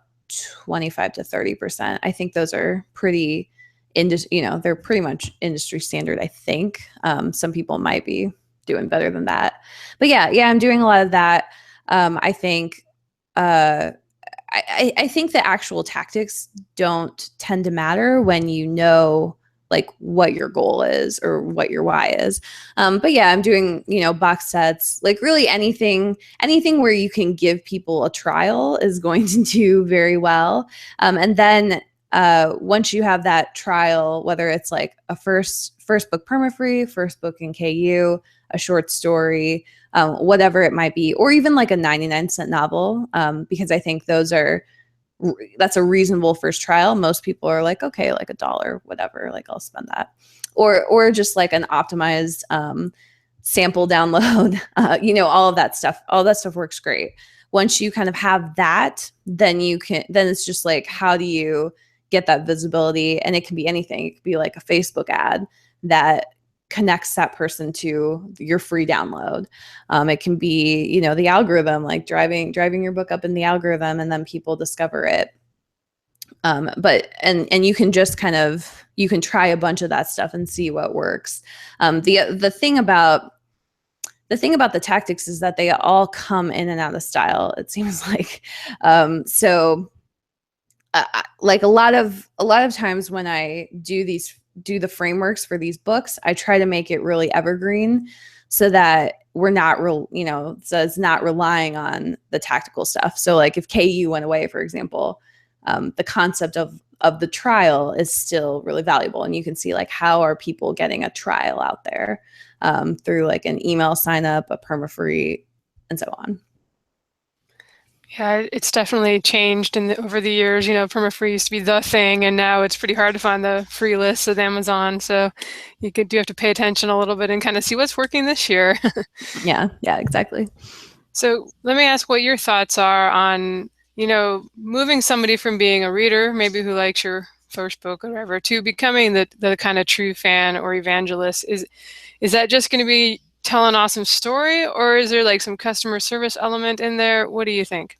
25 to 30%. I think those are pretty they're pretty much industry standard, I think. Some people might be doing better than that. But yeah, I'm doing a lot of that. I think I think the actual tactics don't tend to matter when you know like what your goal is or what your why is. But yeah, I'm doing, box sets, like really anything where you can give people a trial is going to do very well. And then once you have that trial, whether it's like a first book permafree, first book in KU, a short story, whatever it might be, or even like a 99-cent novel, because I think that's a reasonable first trial. Most people are like, okay, like $1, whatever, like I'll spend that. Or just like an optimized sample download, all of that stuff. All that stuff works great. Once you kind of have that, then it's just like, how do you get that visibility? And it can be anything. It could be like a Facebook ad that connects that person to your free download. It can be, the algorithm, like driving your book up in the algorithm, and then people discover it. But you can just you can try a bunch of that stuff and see what works. The thing about the tactics is that they all come in and out of style, it seems like. Like a lot of times when I do the frameworks for these books, I try to make it really evergreen so that we're not so it's not relying on the tactical stuff. So like if KU went away, for example, the concept of the trial is still really valuable. And you can see like, how are people getting a trial out there through like an email sign up, a permafree, and so on. Yeah, it's definitely changed over the years. Permafree used to be the thing, and now it's pretty hard to find the free lists with Amazon. So you have to pay attention a little bit and kind of see what's working this year. Yeah, exactly. So let me ask what your thoughts are on, moving somebody from being a reader, maybe who likes your first book or whatever, to becoming the kind of true fan or evangelist. Is that just going to be tell an awesome story, or is there like some customer service element in there? What do you think?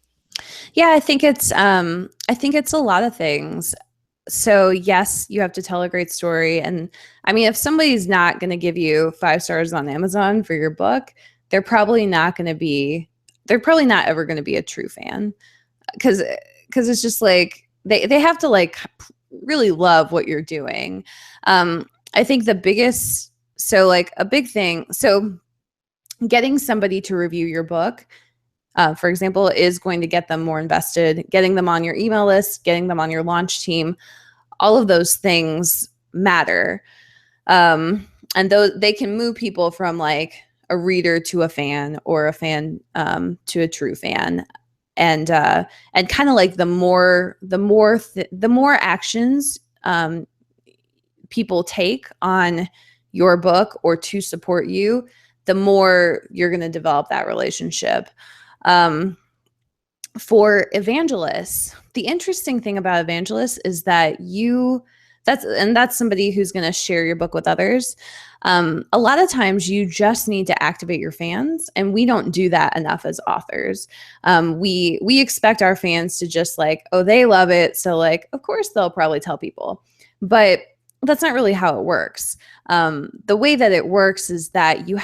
Yeah, I think it's a lot of things. So yes, you have to tell a great story. And I mean, if somebody's not going to give you 5 stars on Amazon for your book, they're probably not ever going to be a true fan. Because it's just like they have to like really love what you're doing. I think a big thing, so getting somebody to review your book, for example, is going to get them more invested. Getting them on your email list, getting them on your launch team, all of those things matter. And they can move people from like a reader to a fan, or a fan to a true fan. And kind of like the more actions people take on your book or to support you, the more you're going to develop that relationship. For evangelists, the interesting thing about evangelists is that that's somebody who's going to share your book with others. A lot of times you just need to activate your fans, and we don't do that enough as authors. We expect our fans to just like, oh, they love it, so like, of course they'll probably tell people. But that's not really how it works. The way that it works is that you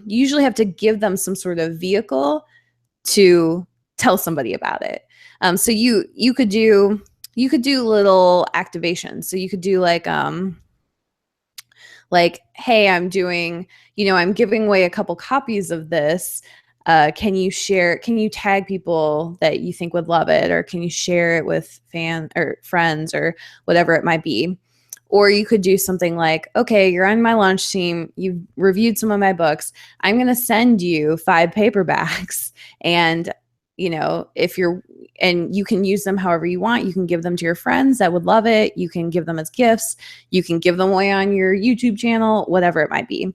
usually have to give them some sort of vehicle to tell somebody about it. So you could do little activations. So you could do like, hey, I'm giving away a couple copies of this. Can you tag people that you think would love it, or can you share it with fans or friends or whatever it might be? Or you could do something like, okay, you're on my launch team. You've reviewed some of my books. I'm going to send you 5 paperbacks. And, and you can use them however you want. You can give them to your friends that would love it. You can give them as gifts. You can give them away on your YouTube channel, whatever it might be.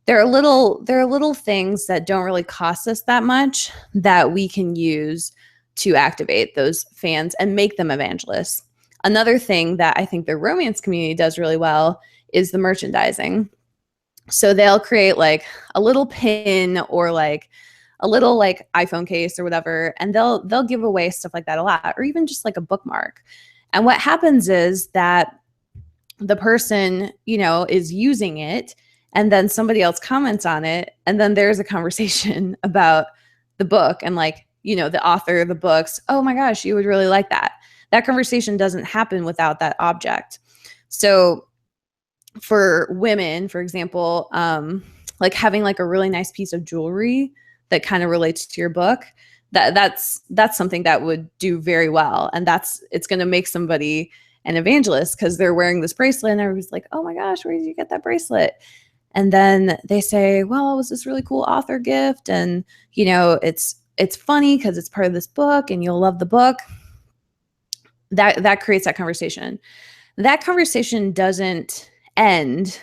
There are little things that don't really cost us that much that we can use to activate those fans and make them evangelists. Another thing that I think the romance community does really well is the merchandising. So they'll create like a little pin or like a little like iPhone case or whatever, and they'll give away stuff like that a lot, or even just like a bookmark. And what happens is that the person, is using it, and then somebody else comments on it, and then there's a conversation about the book and like, the author of the books, oh my gosh, you would really like that. That conversation doesn't happen without that object. So for women, for example, like having like a really nice piece of jewelry that kind of relates to your book, that's something that would do very well. And it's going to make somebody an evangelist because they're wearing this bracelet and everybody's like, oh my gosh, where did you get that bracelet? And then they say, well, it was this really cool author gift. And, it's funny because it's part of this book and you'll love the book. That creates that conversation. That conversation doesn't end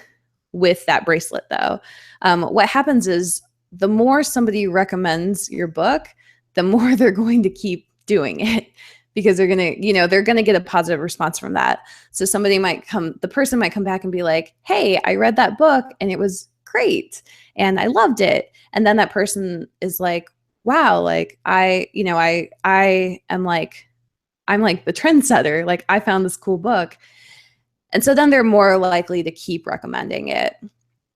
with that bracelet though. What happens is the more somebody recommends your book, the more they're going to keep doing it because they're going to get a positive response from that. So the person might come back and be like, hey, I read that book and it was great and I loved it. And then that person is like, wow, like I'm like the trendsetter. Like I found this cool book. And so then they're more likely to keep recommending it.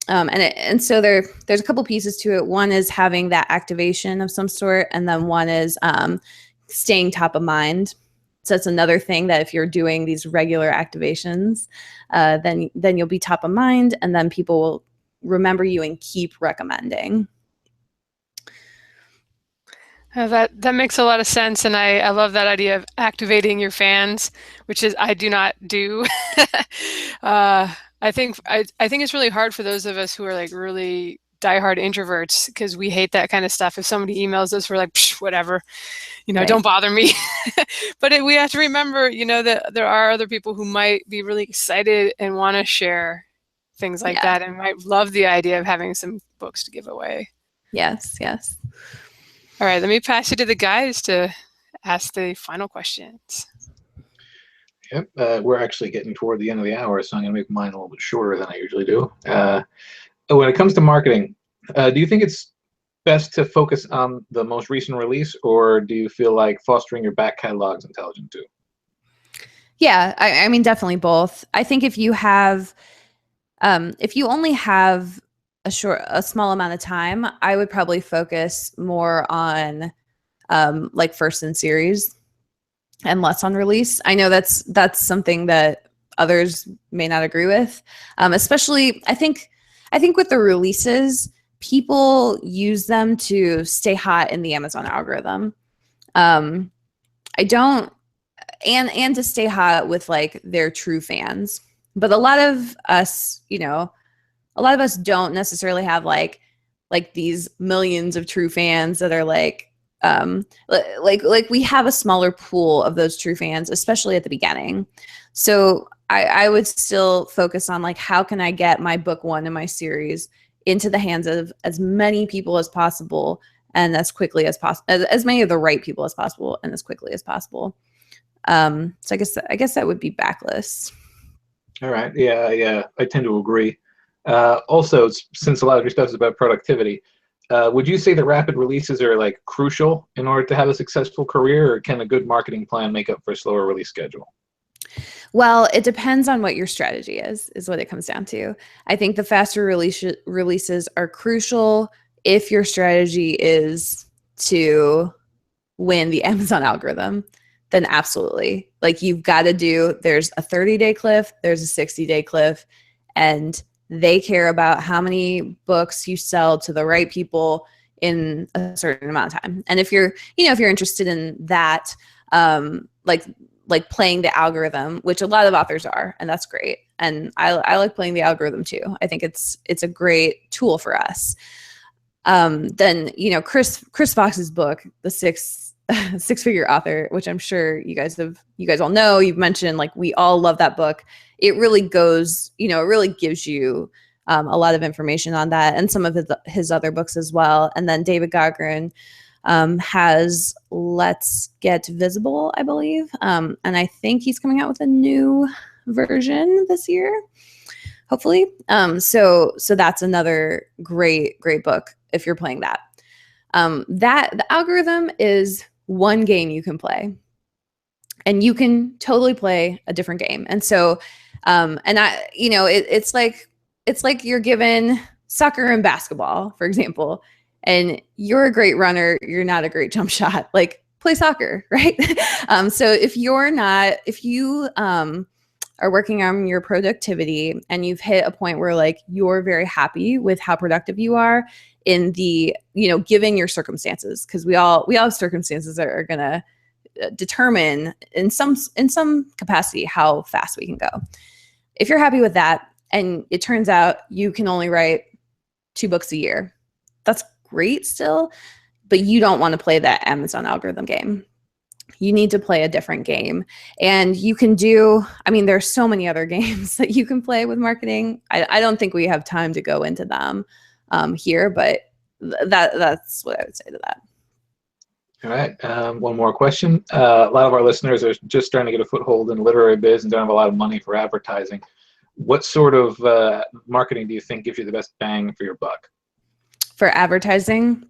And so there's a couple pieces to it. One is having that activation of some sort. And then one is staying top of mind. So it's another thing that if you're doing these regular activations, then you'll be top of mind, and then people will remember you and keep recommending. That makes a lot of sense, and I love that idea of activating your fans, which is I do not do. I think it's really hard for those of us who are like really diehard introverts because we hate that kind of stuff. If somebody emails us, we're like, whatever, right. Don't bother me. But we have to remember, that there are other people who might be really excited and want to share things like that and might love the idea of having some books to give away. Yes. All right, let me pass you to the guys to ask the final questions. Yep, we're actually getting toward the end of the hour, so I'm going to make mine a little bit shorter than I usually do. When it comes to marketing, do you think it's best to focus on the most recent release, or do you feel like fostering your back catalog is intelligent too? Yeah, I mean, definitely both. I think if you only have a small amount of time, I would probably focus more on like first in series and less on release. I know that's something that others may not agree with. Especially, I think with the releases, people use them to stay hot in the Amazon algorithm. And to stay hot with like their true fans. But a lot of us don't necessarily have like these millions of true fans that are like we have a smaller pool of those true fans, especially at the beginning. So I would still focus on like, how can I get my book one in my series into the hands of as many people as possible and as quickly as possible, as many of the right people as possible and as quickly as possible. So I guess that would be Backlist. All right. Yeah. I tend to agree. Also, since a lot of your stuff is about productivity, would you say that rapid releases are like crucial in order to have a successful career, or can a good marketing plan make up for a slower release schedule? Well, it depends on what your strategy is what it comes down to. I think the faster releases are crucial if your strategy is to win the Amazon algorithm. Then absolutely. Like you've got to there's a 30-day cliff, there's a 60-day cliff, and they care about how many books you sell to the right people in a certain amount of time. And if you're interested in that, like playing the algorithm, which a lot of authors are, and that's great. And I like playing the algorithm too. I think it's a great tool for us. Then, Chris Fox's book, The Six-Figure Author, which I'm sure you guys all know, you've mentioned, like, we all love that book. It really goes, it really gives you a lot of information on that, and some of his other books as well. And then David Gaughran has Let's Get Visible, I believe. And I think he's coming out with a new version this year, hopefully. So that's another great book if you're playing that. The algorithm is one game you can play, and you can totally play a different game. And so, it's like you're given soccer and basketball, for example, and you're a great runner, you're not a great jump shot, like, play soccer, right? So if you are working on your productivity and you've hit a point where, like, you're very happy with how productive you are in the, given your circumstances, because we all have circumstances that are going to determine in some capacity how fast we can go. If you're happy with that, and it turns out you can only write 2 books a year, that's great still, but you don't want to play that Amazon algorithm game. You need to play a different game. And you can there's so many other games that you can play with marketing. I don't think we have time to go into them here, but that's what I would say to that. All right. One more question. A lot of our listeners are just starting to get a foothold in the literary biz and don't have a lot of money for advertising. What sort of marketing do you think gives you the best bang for your buck? For advertising?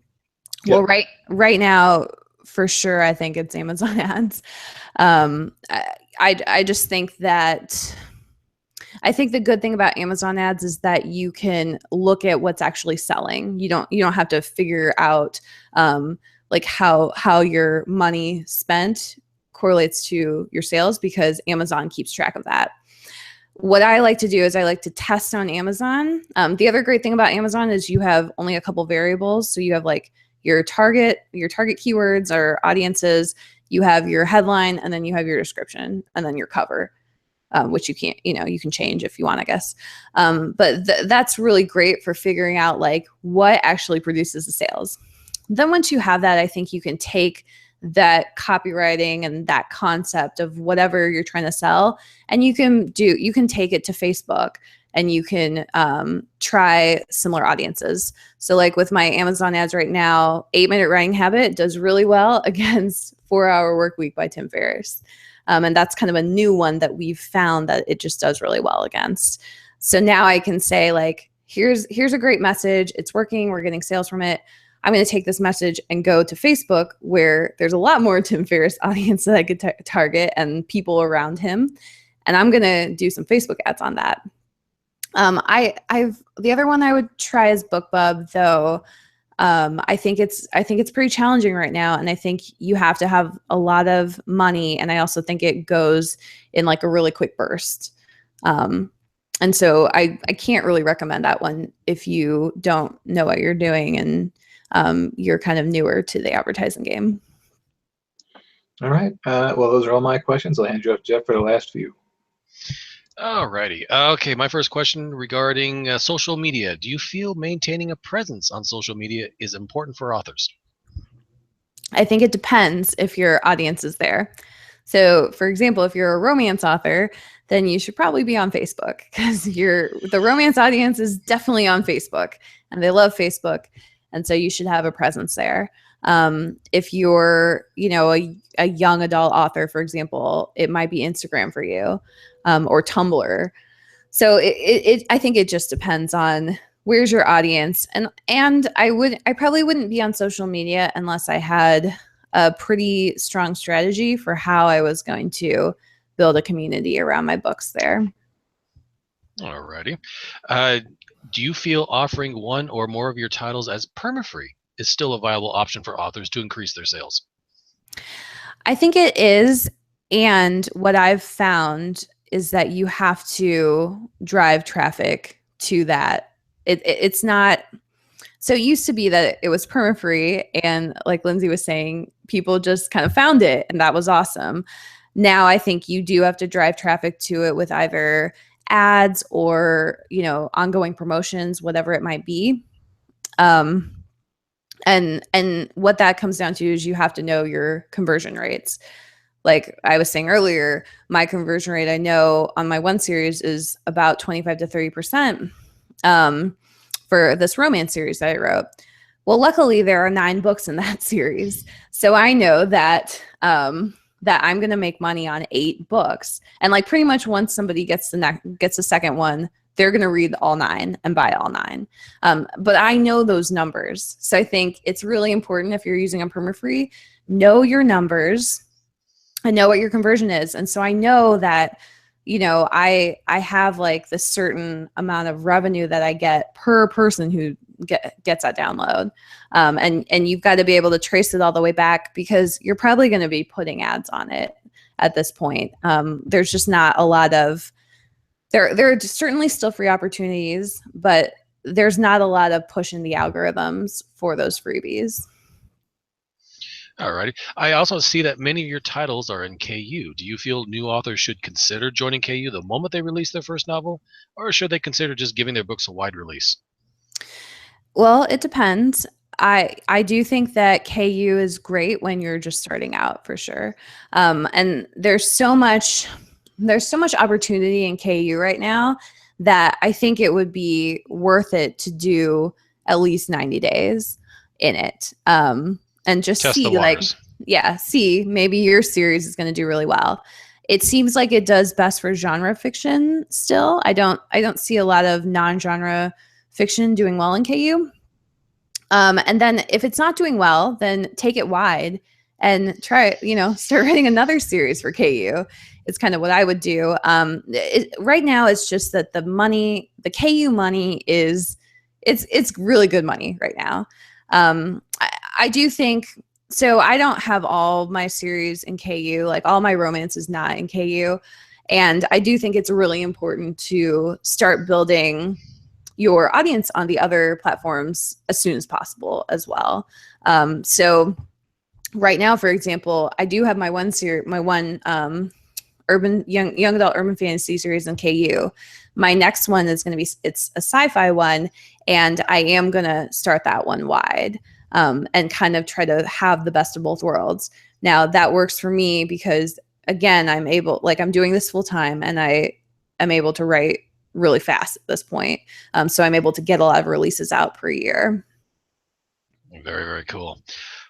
Yep. Well, right now, for sure, I think it's Amazon ads. I just think that I think the good thing about Amazon ads is that you can look at what's actually selling. You don't have to figure out like how your money spent correlates to your sales, because Amazon keeps track of that. What I like to do is I like to test on Amazon. The other great thing about Amazon is you have only a couple variables. So you have like your target keywords or audiences, you have your headline, and then you have your description, and then your cover, which you can change if you want, I guess. But that's really great for figuring out like what actually produces the sales. Then once you have that, I think you can take that copywriting and that concept of whatever you're trying to sell, and you can take it to Facebook, and you can try similar audiences. So like with my Amazon ads right now, 8-Minute Writing Habit does really well against 4-Hour Workweek by Tim Ferriss. And that's kind of a new one that we've found that it just does really well against. So now I can say like, here's a great message. It's working. We're getting sales from it. I'm going to take this message and go to Facebook, where there's a lot more Tim Ferriss audience that I could target and people around him. And I'm going to do some Facebook ads on that. The other one I would try is BookBub, though. I think it's pretty challenging right now, and I think you have to have a lot of money, and I also think it goes in like a really quick burst. And so I can't really recommend that one if you don't know what you're doing and you're kind of newer to the advertising game. All right. Well, those are all my questions. I'll hand you off to Jeff for the last few. Alrighty. Okay, my first question regarding social media. Do you feel maintaining a presence on social media is important for authors? I think it depends if your audience is there. So, for example, if you're a romance author, then you should probably be on Facebook, because the romance audience is definitely on Facebook, and they love Facebook, and so you should have a presence there. If you're, a young adult author, for example, it might be Instagram for you, or Tumblr. So I think it just depends on where's your audience. And I probably wouldn't be on social media unless I had a pretty strong strategy for how I was going to build a community around my books there. Alrighty. Do you feel offering one or more of your titles as permafree is still a viable option for authors to increase their sales? I think it is. And what I've found is that you have to drive traffic to that. It's not, So it used to be that it was permafree, and like Lindsay was saying, people just kind of found it, and that was awesome. Now I think you do have to drive traffic to it with either ads or, you know, ongoing promotions, whatever it might be. And what that comes down to is you have to know your conversion rates. Like I was saying earlier, my conversion rate, I know on my one series is about 25 to 30% for this romance series that I wrote. Well, luckily there are 9 books in that series. So I know that that I'm going to make money on 8 books. And like pretty much once somebody gets the second one, they're going to read all 9 and buy all 9. But I know those numbers. So I think it's really important if you're using a permafree, know your numbers and know what your conversion is. And so I know that, you know, I have like this certain amount of revenue that I get per person who gets that download. And you've got to be able to trace it all the way back, because you're probably going to be putting ads on it at this point. There's just not a lot of, there are certainly still free opportunities, but there's not a lot of push in the algorithms for those freebies. All righty. I also see that many of your titles are in KU. Do you feel new authors should consider joining KU the moment they release their first novel, or should they consider just giving their books a wide release? Well, it depends. I do think that KU is great when you're just starting out, for sure. And there's so much opportunity in KU right now that I think it would be worth it to do at least 90 days in it. And just Test see, the like, waters. see, maybe your series is going to do really well. It seems like it does best for genre fiction still. I don't see a lot of non-genre fiction doing well in KU. And then if it's not doing well, then take it wide and try, you know, start writing another series for KU. It's kind of what I would do. Right now, it's just that the KU money it's really good money right now. I do think, so I don't have all my series in KU, like all my romance is not in KU. And I do think it's really important to start building your audience on the other platforms as soon as possible as well. So right now, for example, I do have my one urban young adult urban fantasy series in KU. My next one is going to be, it's a sci-fi one, and I am going to start that one wide. And kind of try to have the best of both worlds. Now that works for me because, again, I'm doing this full time, and I am able to write really fast at this point. So I'm able to get a lot of releases out per year. Very, very cool.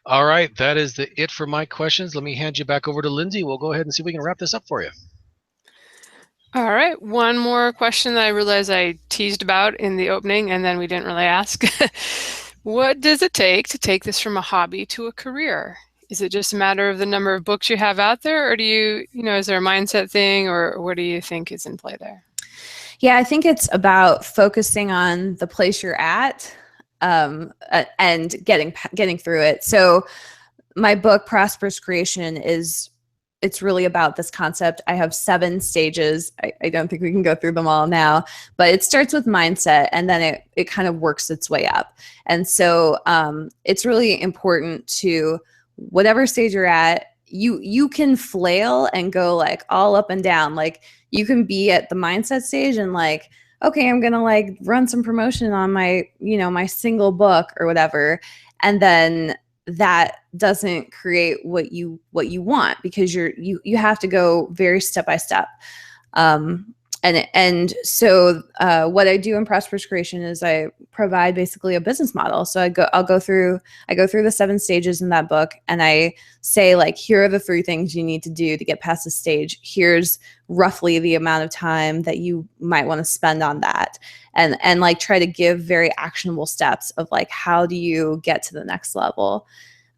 All right, that is it for my questions. Let me hand you back over to Lindsay. We'll go ahead and see if we can wrap this up for you. All right, one more question that I realized I teased about in the opening and then we didn't really ask. What does it take to take this from a hobby to a career? Is it just a matter of the number of books you have out there, or do is there a mindset thing, or what do you think is in play there? Yeah, I think it's about focusing on the place you're at, and getting through it. So my book, Prosperous Creation, it's really about this concept. I have 7 stages. I don't think we can go through them all now, but it starts with mindset, and then it kind of works its way up. And so it's really important to, whatever stage you're at, you can flail and go like all up and down. Like you can be at the mindset stage and like, okay, I'm going to like run some promotion on my, my single book or whatever. And then that doesn't create what you want, because you have to go very step by step. And so what I do in Prosperous Creation is I provide basically a business model. So I go through the 7 stages in that book, and I say like, here are the 3 things you need to do to get past the stage. Here's roughly the amount of time that you might want to spend on that, and like try to give very actionable steps of like, how do you get to the next level?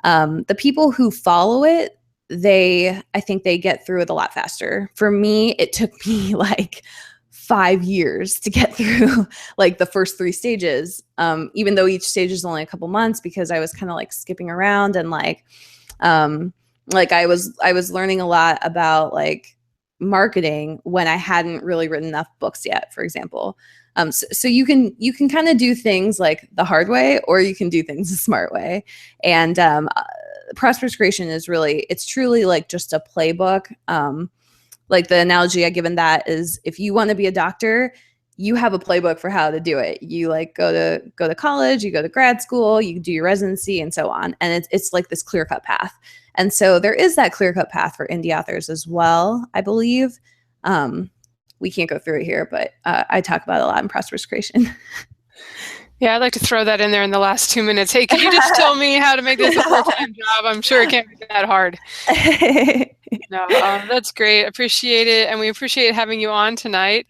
The people who follow it, I think they get through it a lot faster. For me, it took me like 5 years to get through like the first 3 stages, even though each stage is only a couple months, because I was kind of like skipping around, and like I was learning a lot about like marketing when I hadn't really written enough books yet, for example. So you can kind of do things like the hard way, or you can do things the smart way. And Prosperous Creation is it's truly like just a playbook. Like the analogy I given that is, if you want to be a doctor, you have a playbook for how to do it. You like go to college, you go to grad school, you do your residency, and so on. And it's like this clear-cut path. And so there is that clear-cut path for indie authors as well, I believe. We can't go through it here, but I talk about it a lot in Prosperous Creation. Yeah, I'd like to throw that in there in the last 2 minutes. Hey, can you just tell me how to make this a full-time job? I'm sure it can't be that hard. No, that's great. Appreciate it. And we appreciate having you on tonight.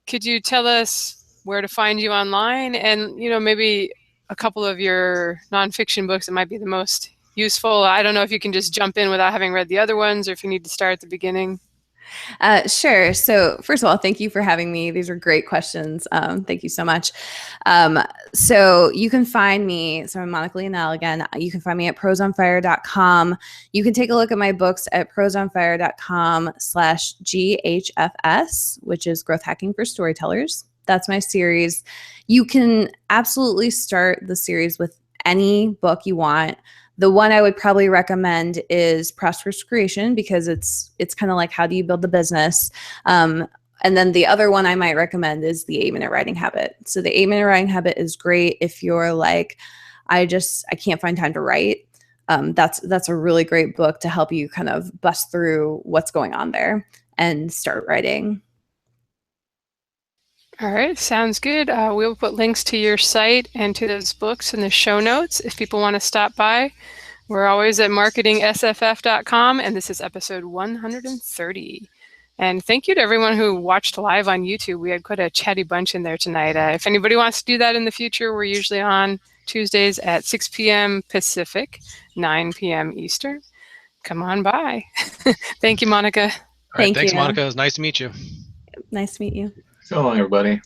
Could you tell us where to find you online, and, maybe a couple of your nonfiction books that might be the most useful? I don't know if you can just jump in without having read the other ones, or if you need to start at the beginning. Sure. So first of all, thank you for having me. These are great questions. Thank you so much. So you can find me, so I'm Monica Leonelle again. You can find me at prosonfire.com. You can take a look at my books at prosonfire.com/GHFS, which is Growth Hacking for Storytellers. That's my series. You can absolutely start the series with any book you want. The one I would probably recommend is Prosperous Creation, because it's kind of like, how do you build the business? And then the other one I might recommend is the 8-Minute Writing Habit. So the 8-Minute Writing Habit is great if you're like, I can't find time to write. That's a really great book to help you kind of bust through what's going on there and start writing. All right, sounds good. We'll put links to your site and to those books in the show notes if people want to stop by. We're always at marketingsff.com, and this is episode 130. And thank you to everyone who watched live on YouTube. We had quite a chatty bunch in there tonight. If anybody wants to do that in the future, we're usually on Tuesdays at 6 p.m. Pacific, 9 p.m. Eastern. Come on by. Thank you, Monica. All right, thanks, Monica. It was nice to meet you. Nice to meet you. So long, everybody.